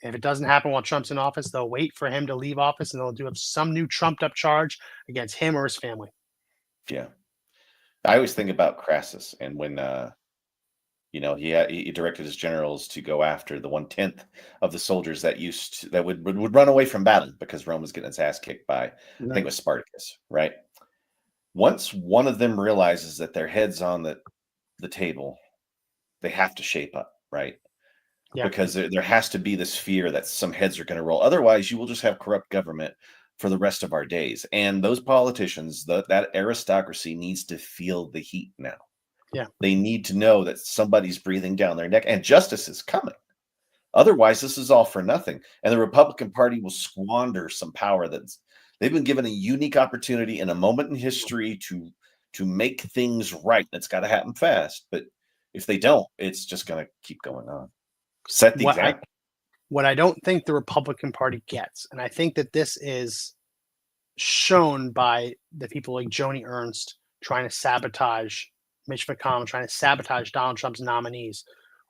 If it doesn't happen while Trump's in office, they'll wait for him to leave office and they'll do some new trumped up charge against him or his family. Yeah. I always think about Crassus and when, he directed his generals to go after the 1/10 of the soldiers that would run away from battle because Rome was getting its ass kicked by, I think it was Spartacus, right? Once one of them realizes that their head's on the table, they have to shape up, right? Yeah. Because there has to be this fear that some heads are going to roll. Otherwise, you will just have corrupt government for the rest of our days. And those politicians, that aristocracy needs to feel the heat now. Yeah. They need to know that somebody's breathing down their neck and justice is coming. Otherwise, this is all for nothing. And the Republican Party will squander some power they've been given a unique opportunity in a moment in history to make things right. It's got to happen fast. But if they don't, it's just going to keep going on. Set the example. What I don't think the Republican Party gets, and I think that this is shown by the people like Joni Ernst trying to sabotage Mitch McConnell, trying to sabotage Donald Trump's nominees.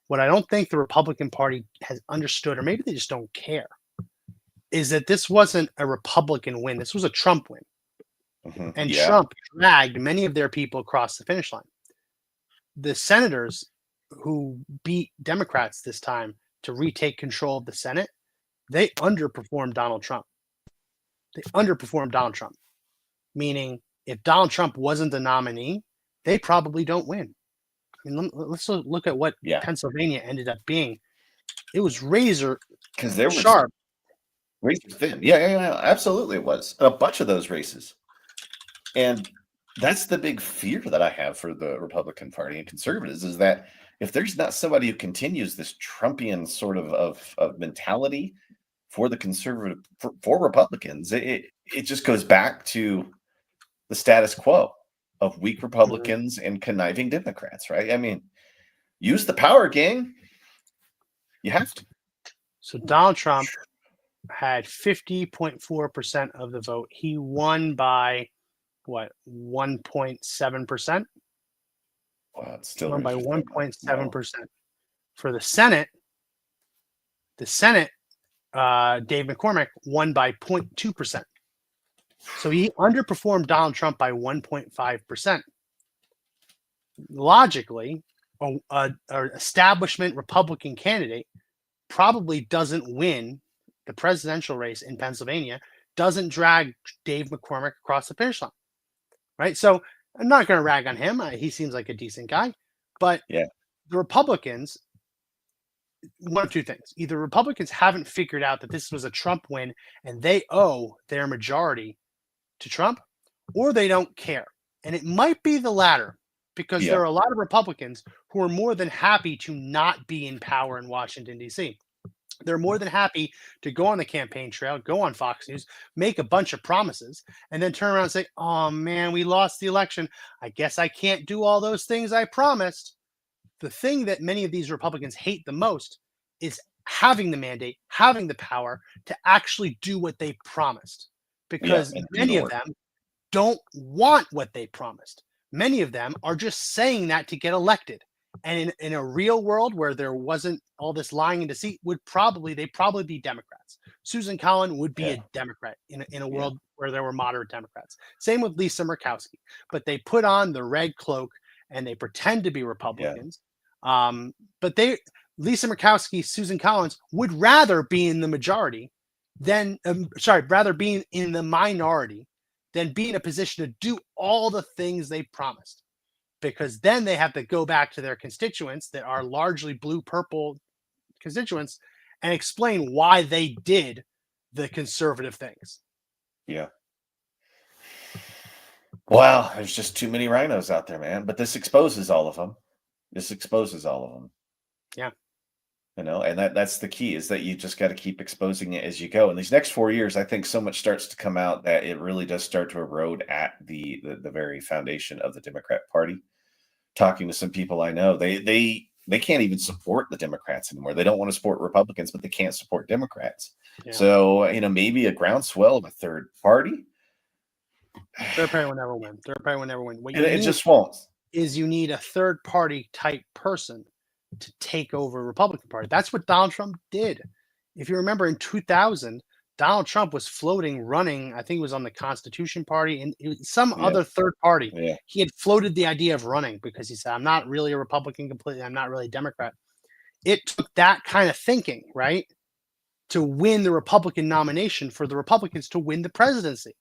What I don't think the Republican Party has understood, or maybe they just don't care, is that this wasn't a Republican win. This was a Trump win. Mm-hmm. And Trump dragged many of their people across the finish line. The senators who beat Democrats this time to retake control of the Senate, they underperformed Donald Trump. Meaning, if Donald Trump wasn't the nominee, they probably don't win. I mean, let's look at what Pennsylvania ended up being. It was razor sharp. Razor thin. Yeah, absolutely it was. A bunch of those races. And that's the big fear that I have for the Republican Party and conservatives is that if there's not somebody who continues this Trumpian sort of mentality for the conservative, for Republicans, it just goes back to the status quo of weak Republicans and conniving Democrats, right? I mean, use the power, gang. You have to. So Donald Trump had 50.4% of the vote. He won by what, 1.7%? Wow, it's still won by 1.7%. For the Senate, Dave McCormick won by 0.2%. So he underperformed Donald Trump by 1.5%. Logically, an establishment Republican candidate probably doesn't win the presidential race in Pennsylvania, doesn't drag Dave McCormick across the finish line, right? So I'm not going to rag on him. He seems like a decent guy. But the Republicans, one of two things. Either Republicans haven't figured out that this was a Trump win and they owe their majority to Trump, or they don't care. And it might be the latter, because there are a lot of Republicans who are more than happy to not be in power in Washington, D.C. They're more than happy to go on the campaign trail, go on Fox News, make a bunch of promises, and then turn around and say, oh, man, we lost the election. I guess I can't do all those things I promised. The thing that many of these Republicans hate the most is having the mandate, having the power to actually do what they promised, because many of them don't want what they promised. Many of them are just saying that to get elected. And in a real world where there wasn't all this lying and deceit, they'd probably be Democrats. Susan Collins would be a Democrat in a world where there were moderate Democrats. Same with Lisa Murkowski. But they put on the red cloak and they pretend to be Republicans. But Lisa Murkowski, Susan Collins would rather be in the majority than, rather be in the minority than be in a position to do all the things they promised. Because then they have to go back to their constituents that are largely blue-purple constituents and explain why they did the conservative things. Yeah. Wow, there's just too many rhinos out there, man. But this exposes all of them. Yeah. And that's the key, is that you just got to keep exposing it as you go. And these next 4 years, I think so much starts to come out that it really does start to erode at the very foundation of the Democrat Party. Talking to some people I know, they can't even support the Democrats anymore. They don't want to support Republicans, but they can't support Democrats. Yeah. So, maybe a groundswell of a third party. Third party will never win. What you It need just won't. is you need a third party type person to take over Republican Party. That's what Donald Trump did. If you remember in 2000, Donald Trump was floating, running, I think it was on the Constitution Party and some other third party. Yeah. He had floated the idea of running because he said, I'm not really a Republican completely. I'm not really a Democrat. It took that kind of thinking, right, to win the Republican nomination for the Republicans to win the presidency.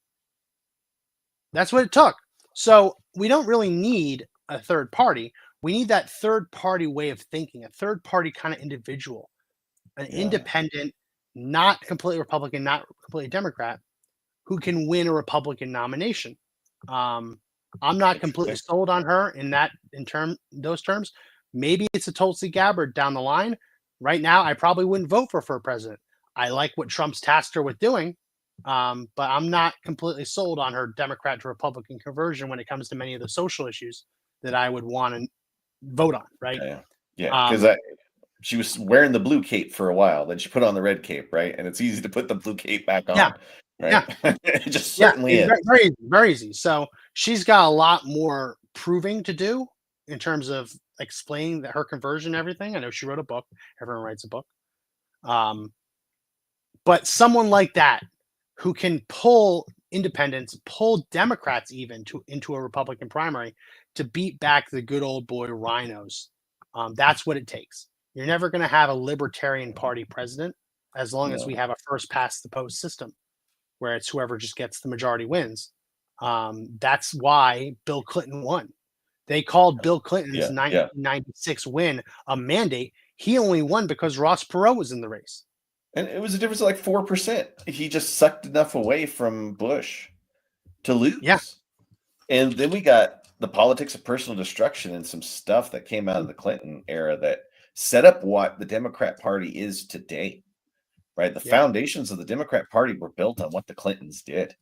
That's what it took. So we don't really need a third party. We need that third party way of thinking, a third party kind of individual, an independent, not completely Republican, not completely Democrat, who can win a Republican nomination. I'm not completely sold on her in those terms. Maybe it's a Tulsi Gabbard down the line. Right now, I probably wouldn't vote for president. I like what Trump's tasked her with doing, but I'm not completely sold on her Democrat to Republican conversion when it comes to many of the social issues that I would want to vote on, right? Yeah, because she was wearing the blue cape for a while, then she put on the red cape, right? And it's easy to put the blue cape back on. Right? It just certainly is. Very easy, very easy. So she's got a lot more proving to do in terms of explaining her conversion and everything. I know she wrote a book. Everyone writes a book. But someone like that who can pull independents, pull Democrats even into a Republican primary to beat back the good old boy rhinos. That's what it takes. You're never going to have a Libertarian Party president as long as we have a first past the post system where it's whoever just gets the majority wins. That's why Bill Clinton won. They called Bill Clinton's 1996 win a mandate. He only won because Ross Perot was in the race. And it was a difference of like 4%. He just sucked enough away from Bush to lose. Yeah. And then we got the politics of personal destruction and some stuff that came out of the Clinton era that set up what the Democrat Party is today, right? The foundations of the Democrat Party were built on what the Clintons did.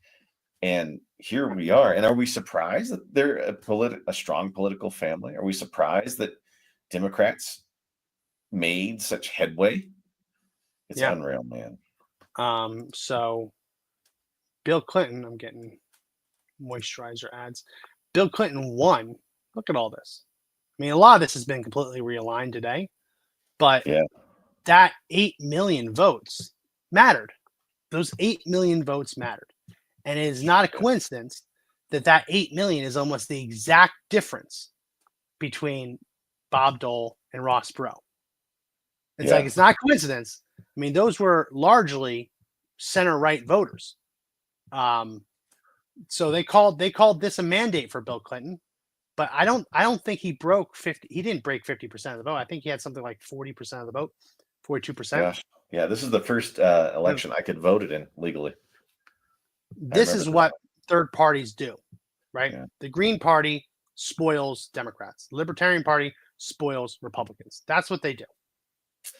And here we are. And are we surprised that they're a strong political family? Are we surprised that Democrats made such headway? It's unreal, man. So Bill Clinton, I'm getting moisturizer ads. Bill Clinton won. Look at all this. I mean, a lot of this has been completely realigned today, but that 8 million votes mattered. Those 8 million votes mattered. And it is not a coincidence that 8 million is almost the exact difference between Bob Dole and Ross Perot. It's like, it's not a coincidence. I mean, those were largely center-right voters. So they called this a mandate for Bill Clinton, but I don't think he broke 50. He didn't break 50% of the vote. I think he had something like 40% of the vote, 42%. Yeah, this is the first election I could vote it in legally. This is what third parties do, right? Yeah. The Green Party spoils Democrats. The Libertarian Party spoils Republicans. That's what they do.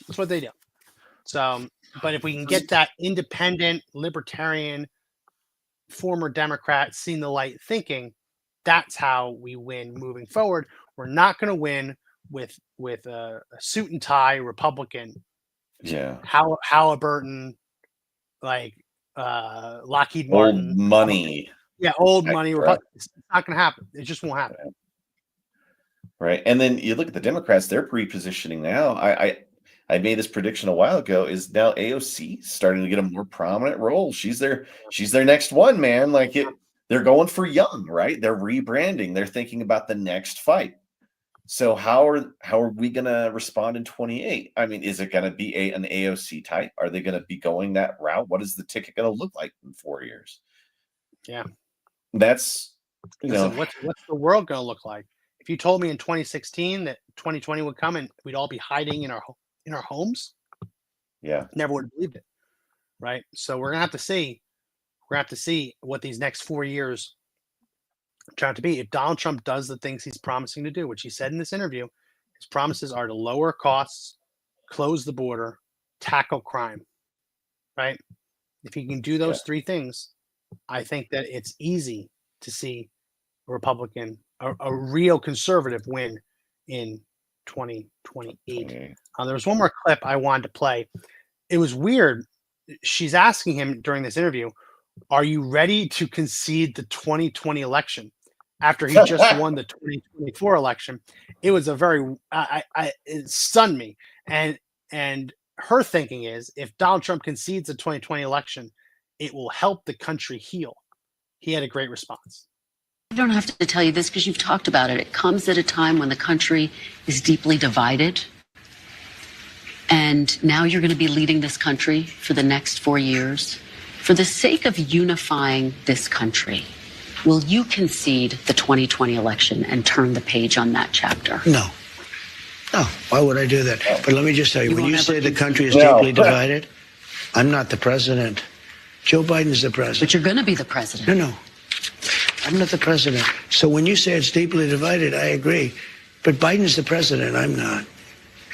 That's what they do. So, but if we can get that independent, libertarian, former Democrat, seen the light thinking, that's how we win moving forward. We're not going to win with a suit and tie Republican. Yeah. Halliburton, like Lockheed Martin. Old money. Yeah, old money. It's not going to happen. It just won't happen. Right. And then you look at the Democrats, they're pre-positioning now. I made this prediction a while ago, is now AOC starting to get a more prominent role. She's their next one, man. Like they're going for young, right? They're rebranding. They're thinking about the next fight. So how are we going to respond in 28? I mean, is it going to be an AOC type? Are they going to be going that route? What is the ticket going to look like in 4 years? Yeah. That's, what's the world going to look like? If you told me in 2016 that 2020 would come and we'd all be hiding in our homes, never would have believed it, right? So we're gonna have to see. We're gonna have to see what these next 4 years turn out to be. If Donald Trump does the things he's promising to do, which he said in this interview, his promises are to lower costs, close the border, tackle crime, right? If he can do those three things, I think that it's easy to see a Republican, a real conservative win in 2028. There was one more clip I wanted to play. It was weird. She's asking him during this interview, are you ready to concede the 2020 election after he just won the 2024 election? It was a very, it stunned me. And her thinking is if Donald Trump concedes the 2020 election, it will help the country heal. He had a great response. I don't have to tell you this because you've talked about it. It comes at a time when the country is deeply divided. And now you're going to be leading this country for the next 4 years. For the sake of unifying this country, will you concede the 2020 election and turn the page on that chapter? No. No. Why would I do that? But let me just tell you, when you say the country is deeply divided, I'm not the president. Joe Biden's the president. But you're going to be the president. No. I'm not the president. So when you say it's deeply divided, I agree. But Biden's the president. I'm not.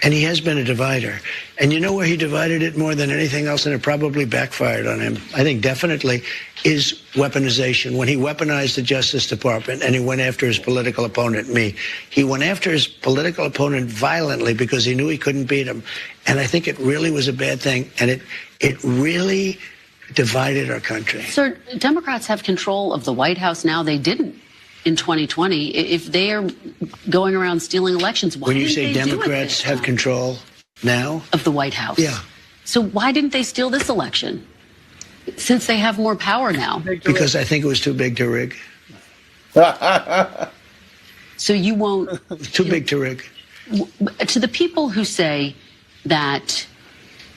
And he has been a divider. And you know where he divided it more than anything else, and it probably backfired on him, I think definitely, is weaponization. When he weaponized the Justice Department and he went after his political opponent, me. He went after his political opponent violently because he knew he couldn't beat him. And I think it really was a bad thing. And it really divided our country. Sir, Democrats have control of the White House now. They didn't in 2020. If they are going around stealing elections, why when you didn't say they Democrats have control now of the White House? Yeah. So why didn't they steal this election? Since they have more power now. Because I think it was too big to rig. So you won't. Too big to rig. To the people who say that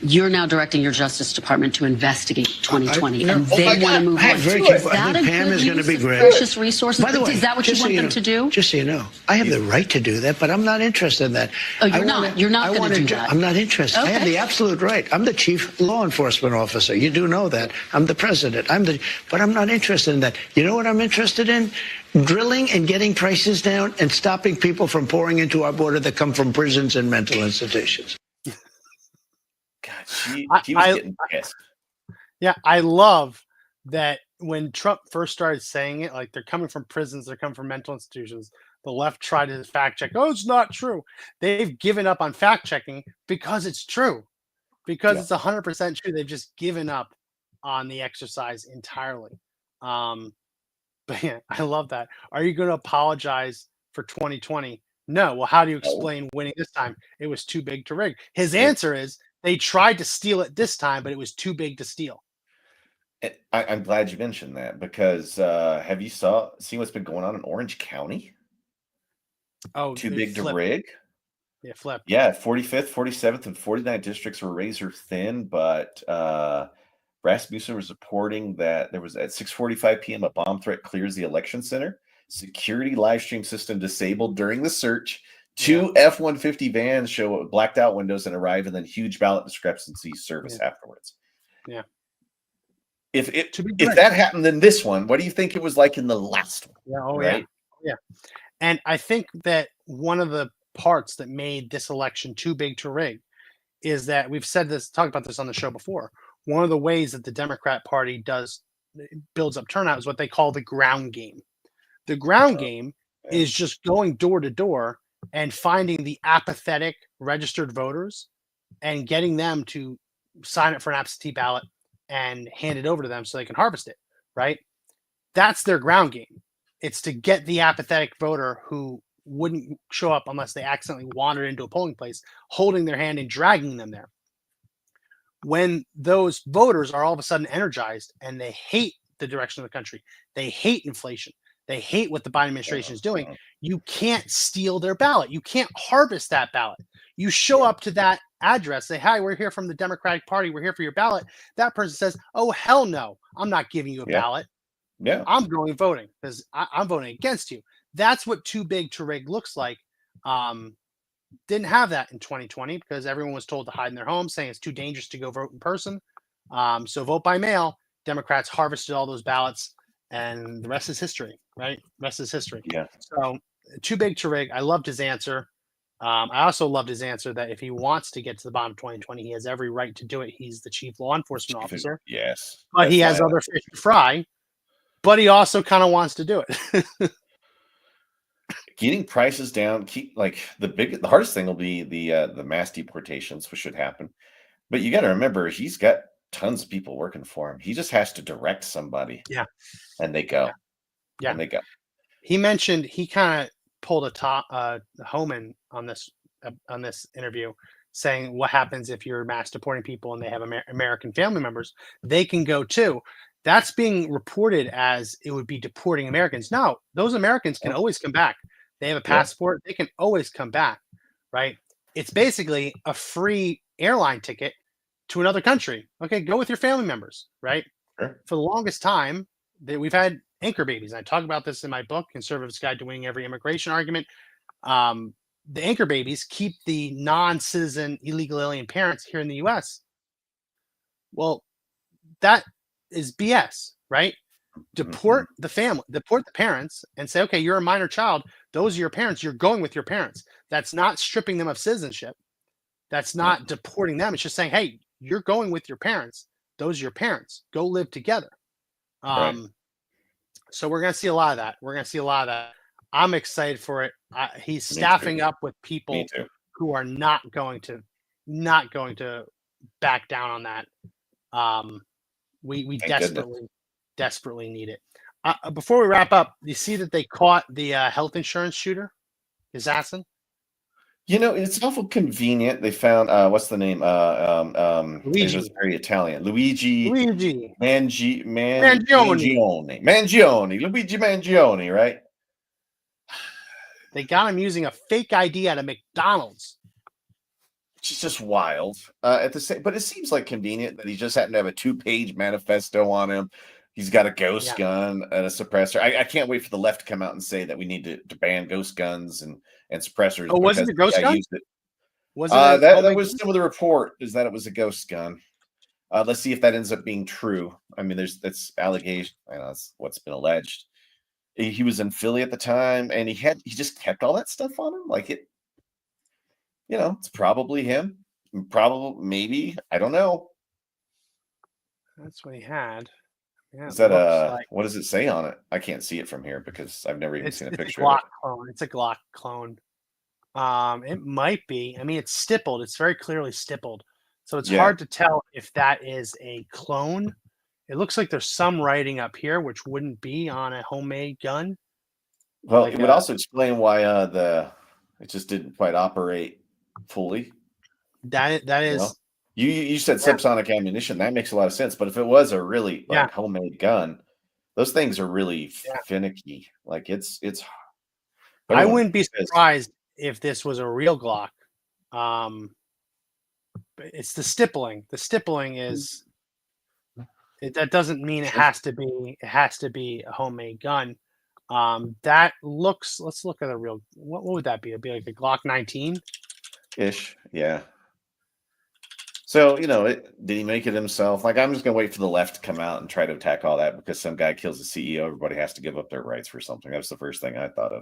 you're now directing your Justice Department to investigate 2020, and they want to move on. Very Is careful. that I think a Pam good is going to use be of great. precious resources? By the way, is that what you want them to do? Just so you know, I have the right to do that, but I'm not interested in that. Oh, you're not. You're not going to do that. I'm not interested. Okay. I have the absolute right. I'm the chief law enforcement officer. You do know that. I'm the president. But I'm not interested in that. You know what I'm interested in? Drilling and getting prices down and stopping people from pouring into our border that come from prisons and mental institutions. God, she was getting pissed. Yeah, I love that when Trump first started saying it, like they're coming from prisons, they're coming from mental institutions. The left tried to fact check. Oh, it's not true. They've given up on fact checking because it's true, because it's 100% true. They've just given up on the exercise entirely. But yeah, I love that. Are you going to apologize for 2020? No. Well, how do you explain winning this time? It was too big to rig. His answer is they tried to steal it this time, but it was too big to steal. I'm glad you mentioned that because have you seen what's been going on in Orange County? Oh, too big to rig? Yeah, flip. Yeah, 45th, 47th, and 49th districts were razor thin, but Rasmussen was reporting that there was at 6:45 p.m. a bomb threat clears the election center. Security live stream system disabled during the search. Two F-150 vans show blacked out windows and arrive, and then huge ballot discrepancies service afterwards. Yeah. If that happened in this one, what do you think it was like in the last one? Yeah. Oh, right? Yeah. And I think that one of the parts that made this election too big to rig is that we've talked about this on the show before. One of the ways that the Democrat Party builds up turnout is what they call the ground game. The ground game is just going door to door and finding the apathetic registered voters and getting them to sign up for an absentee ballot and hand it over to them so they can harvest it, right? That's their ground game. It's to get the apathetic voter who wouldn't show up unless they accidentally wandered into a polling place, holding their hand and dragging them there. When those voters are all of a sudden energized and they hate the direction of the country, they hate inflation, they hate what the Biden administration is doing, you can't steal their ballot. You can't harvest that ballot. You show up to that address, say, hi, we're here from the Democratic Party. We're here for your ballot. That person says, oh, hell no, I'm not giving you a ballot. Yeah, I'm going voting because I'm voting against you. That's what too big to rig looks like. Didn't have that in 2020 because everyone was told to hide in their homes, saying it's too dangerous to go vote in person. So vote by mail. Democrats harvested all those ballots, and the rest is history, right? The rest is history. Yeah. So too big to rig. I loved his answer. I also loved his answer that if he wants to get to the bottom of 2020, he has every right to do it. He's the chief law enforcement officer, Yes. but he has other fish to fry. But he also kind of wants to do it. Getting prices down, the hardest thing will be the mass deportations, which should happen. But you got to remember, he's got tons of people working for him. He just has to direct somebody. Yeah. And they go. Yeah. And they go. He mentioned he kind of pulled a Homan on this interview, saying what happens if you're mass deporting people and they have American family members. They can go too. That's being reported as it would be deporting Americans. No, those Americans can always come back. They have a passport. They can always come back, right? It's basically a free airline ticket to another country. Okay, go with your family members, right? Sure. For the longest time, we've had anchor babies. And I talk about this in my book, Conservatives Guide to Winning Every Immigration Argument. The anchor babies keep the non-citizen illegal alien parents here in the U.S. Well, that is BS, right? Deport the family, deport the parents, and say, okay, you're a minor child. Those are your parents. You're going with your parents. That's not stripping them of citizenship. That's not deporting them. It's just saying, hey, you're going with your parents. Those are your parents. Go live together. Right. So we're going to see a lot of that. I'm excited for it. He's staffing up with people who are not going to back down on that. We desperately need it. Before we wrap up, you see that they caught the health insurance shooter, assassin. It's awful convenient. They found what's the name? Luigi. It was very Italian. Luigi Mangione. Luigi Mangione, right? They got him using a fake ID at a McDonald's. Which is just wild. But it seems like convenient that he just happened to have a 2-page manifesto on him. He's got a ghost gun and a suppressor. I can't wait for the left to come out and say that we need to ban ghost guns and suppressors. Oh, was it a ghost gun? Was it that was some of the report, is that it was a ghost gun. Let's see if that ends up being true. I mean, that's allegation. I know that's what's been alleged. He was in Philly at the time, and he just kept all that stuff on him. Like it, it's probably him. Maybe, I don't know. That's what he had. Yeah, is that what does it say on it? I can't see it from here because I've never even seen a picture of it. Clone. It's a Glock clone. It might be. I mean, it's stippled. It's very clearly stippled. So it's hard to tell if that is a clone. It looks like there's some writing up here, which wouldn't be on a homemade gun. Well, it would also explain why it just didn't quite operate fully. That is. You said subsonic ammunition. That makes a lot of sense. But if it was a really homemade gun, those things are really finicky. Like it's. I wouldn't be surprised if this was a real Glock. But it's the stippling. The stippling is. That doesn't mean it has to be. It has to be a homemade gun. That looks. Let's look at a real. What would that be? It'd be like a Glock 19 ish. Yeah. So, did he make it himself? Like, I'm just going to wait for the left to come out and try to attack all that because some guy kills the CEO. Everybody has to give up their rights for something. That's the first thing I thought of.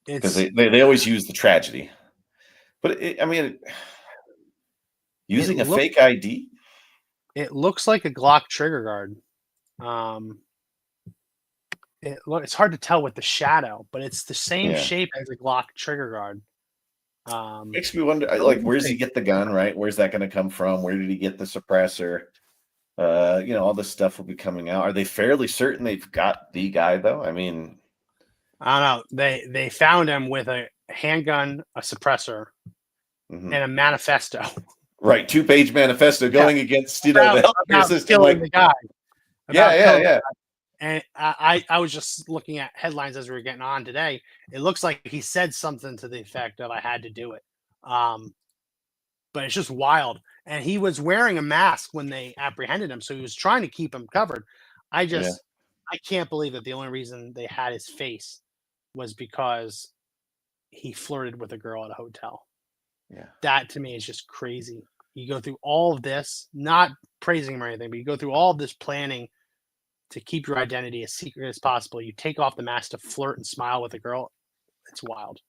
Because they always use the tragedy. But, using a fake ID? It looks like a Glock trigger guard. It's hard to tell with the shadow, but it's the same shape as a Glock trigger guard. Makes me wonder, where does he get the gun, right? Where's that going to come from? Where did he get the suppressor? All this stuff will be coming out. Are they fairly certain they've got the guy, though? I mean, I don't know. They found him with a handgun, a suppressor, and a manifesto. Right, 2-page manifesto going against the healthcare system. Killing the guy. Yeah. And I was just looking at headlines as we were getting on today. It looks like he said something to the effect of "I had to do it," but it's just wild. And he was wearing a mask when they apprehended him, so he was trying to keep him covered. I can't believe that the only reason they had his face was because he flirted with a girl at a hotel. Yeah, that to me is just crazy. You go through all of this, not praising him or anything, but you go through all of this planning to keep your identity as secret as possible. You take off the mask to flirt and smile with a girl. It's wild.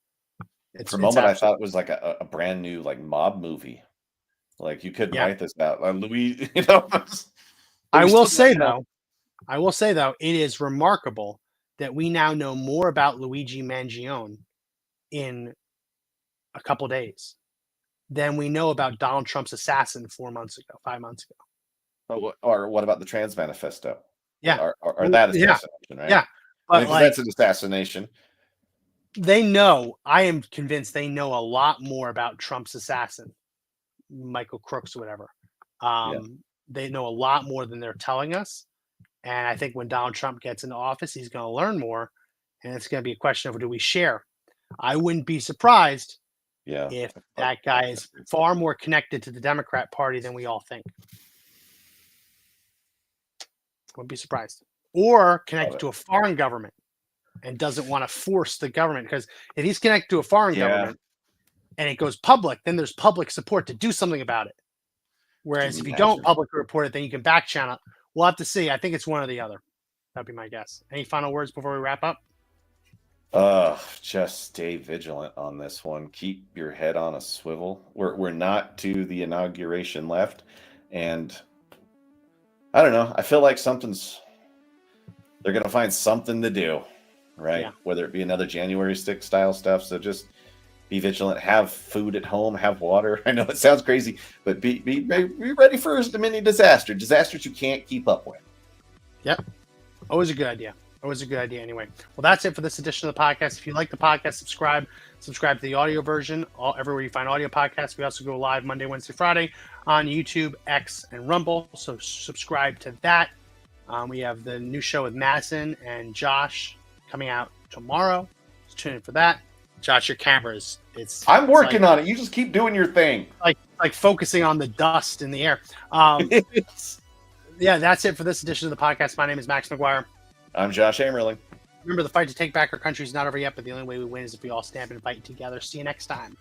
It's For a moment, I thought absolutely, it was like a brand new like mob movie. Like you couldn't yeah. write this out, Louis. You know, but I we will still, say you know, though, it is remarkable that we now know more about Luigi Mangione in a couple days than we know about Donald Trump's assassin 4 months ago, 5 months ago. or what about the Trans Manifesto? Yeah. Or Well, that yeah. assassination, right? Yeah. I mean, But because like that's an assassination. they know, I am convinced they know a lot more about Trump's assassin, Michael Crooks or whatever. Yeah. They know a lot more than they're telling us. And I think when Donald Trump gets into office, he's going to learn more. And it's going to be a question of do we share? I wouldn't be surprised Yeah. if I- that guy is far more connected to the Democrat Party than we all think. Wouldn't be surprised. Or connected to a foreign government and doesn't want to force the government. Because if he's connected to a foreign Yeah. government and it goes public, then there's public support to do something about it. Can Whereas you if you don't imagine? publicly report it, then you can back channel it. We'll have to see. I think it's one or the other. That'd be my guess. Any final words before we wrap up? Just stay vigilant on this one. Keep your head on a swivel. We're not to the inauguration left, and I don't know. I feel like they're gonna find something to do, right? Yeah. Whether it be another January 6th style stuff. So just be vigilant. Have food at home. Have water. I know it sounds crazy, but be ready for a mini disaster. Disasters you can't keep up with. Yep. Always a good idea. Always a good idea anyway. Well, that's it for this edition of the podcast. If you like the podcast, subscribe to the audio version everywhere you find audio podcasts. We also go live Monday, Wednesday, Friday on YouTube, X, and Rumble. So subscribe to that. We have the new show with Madison and Josh coming out tomorrow. So tune in for that. Josh, your cameras. I'm working on it. You just keep doing your thing. Like focusing on the dust in the air. Yeah, that's it for this edition of the podcast. My name is Max McGuire. I'm Josh Amerling. Remember, the fight to take back our country is not over yet, but the only way we win is if we all stand and fight together. See you next time.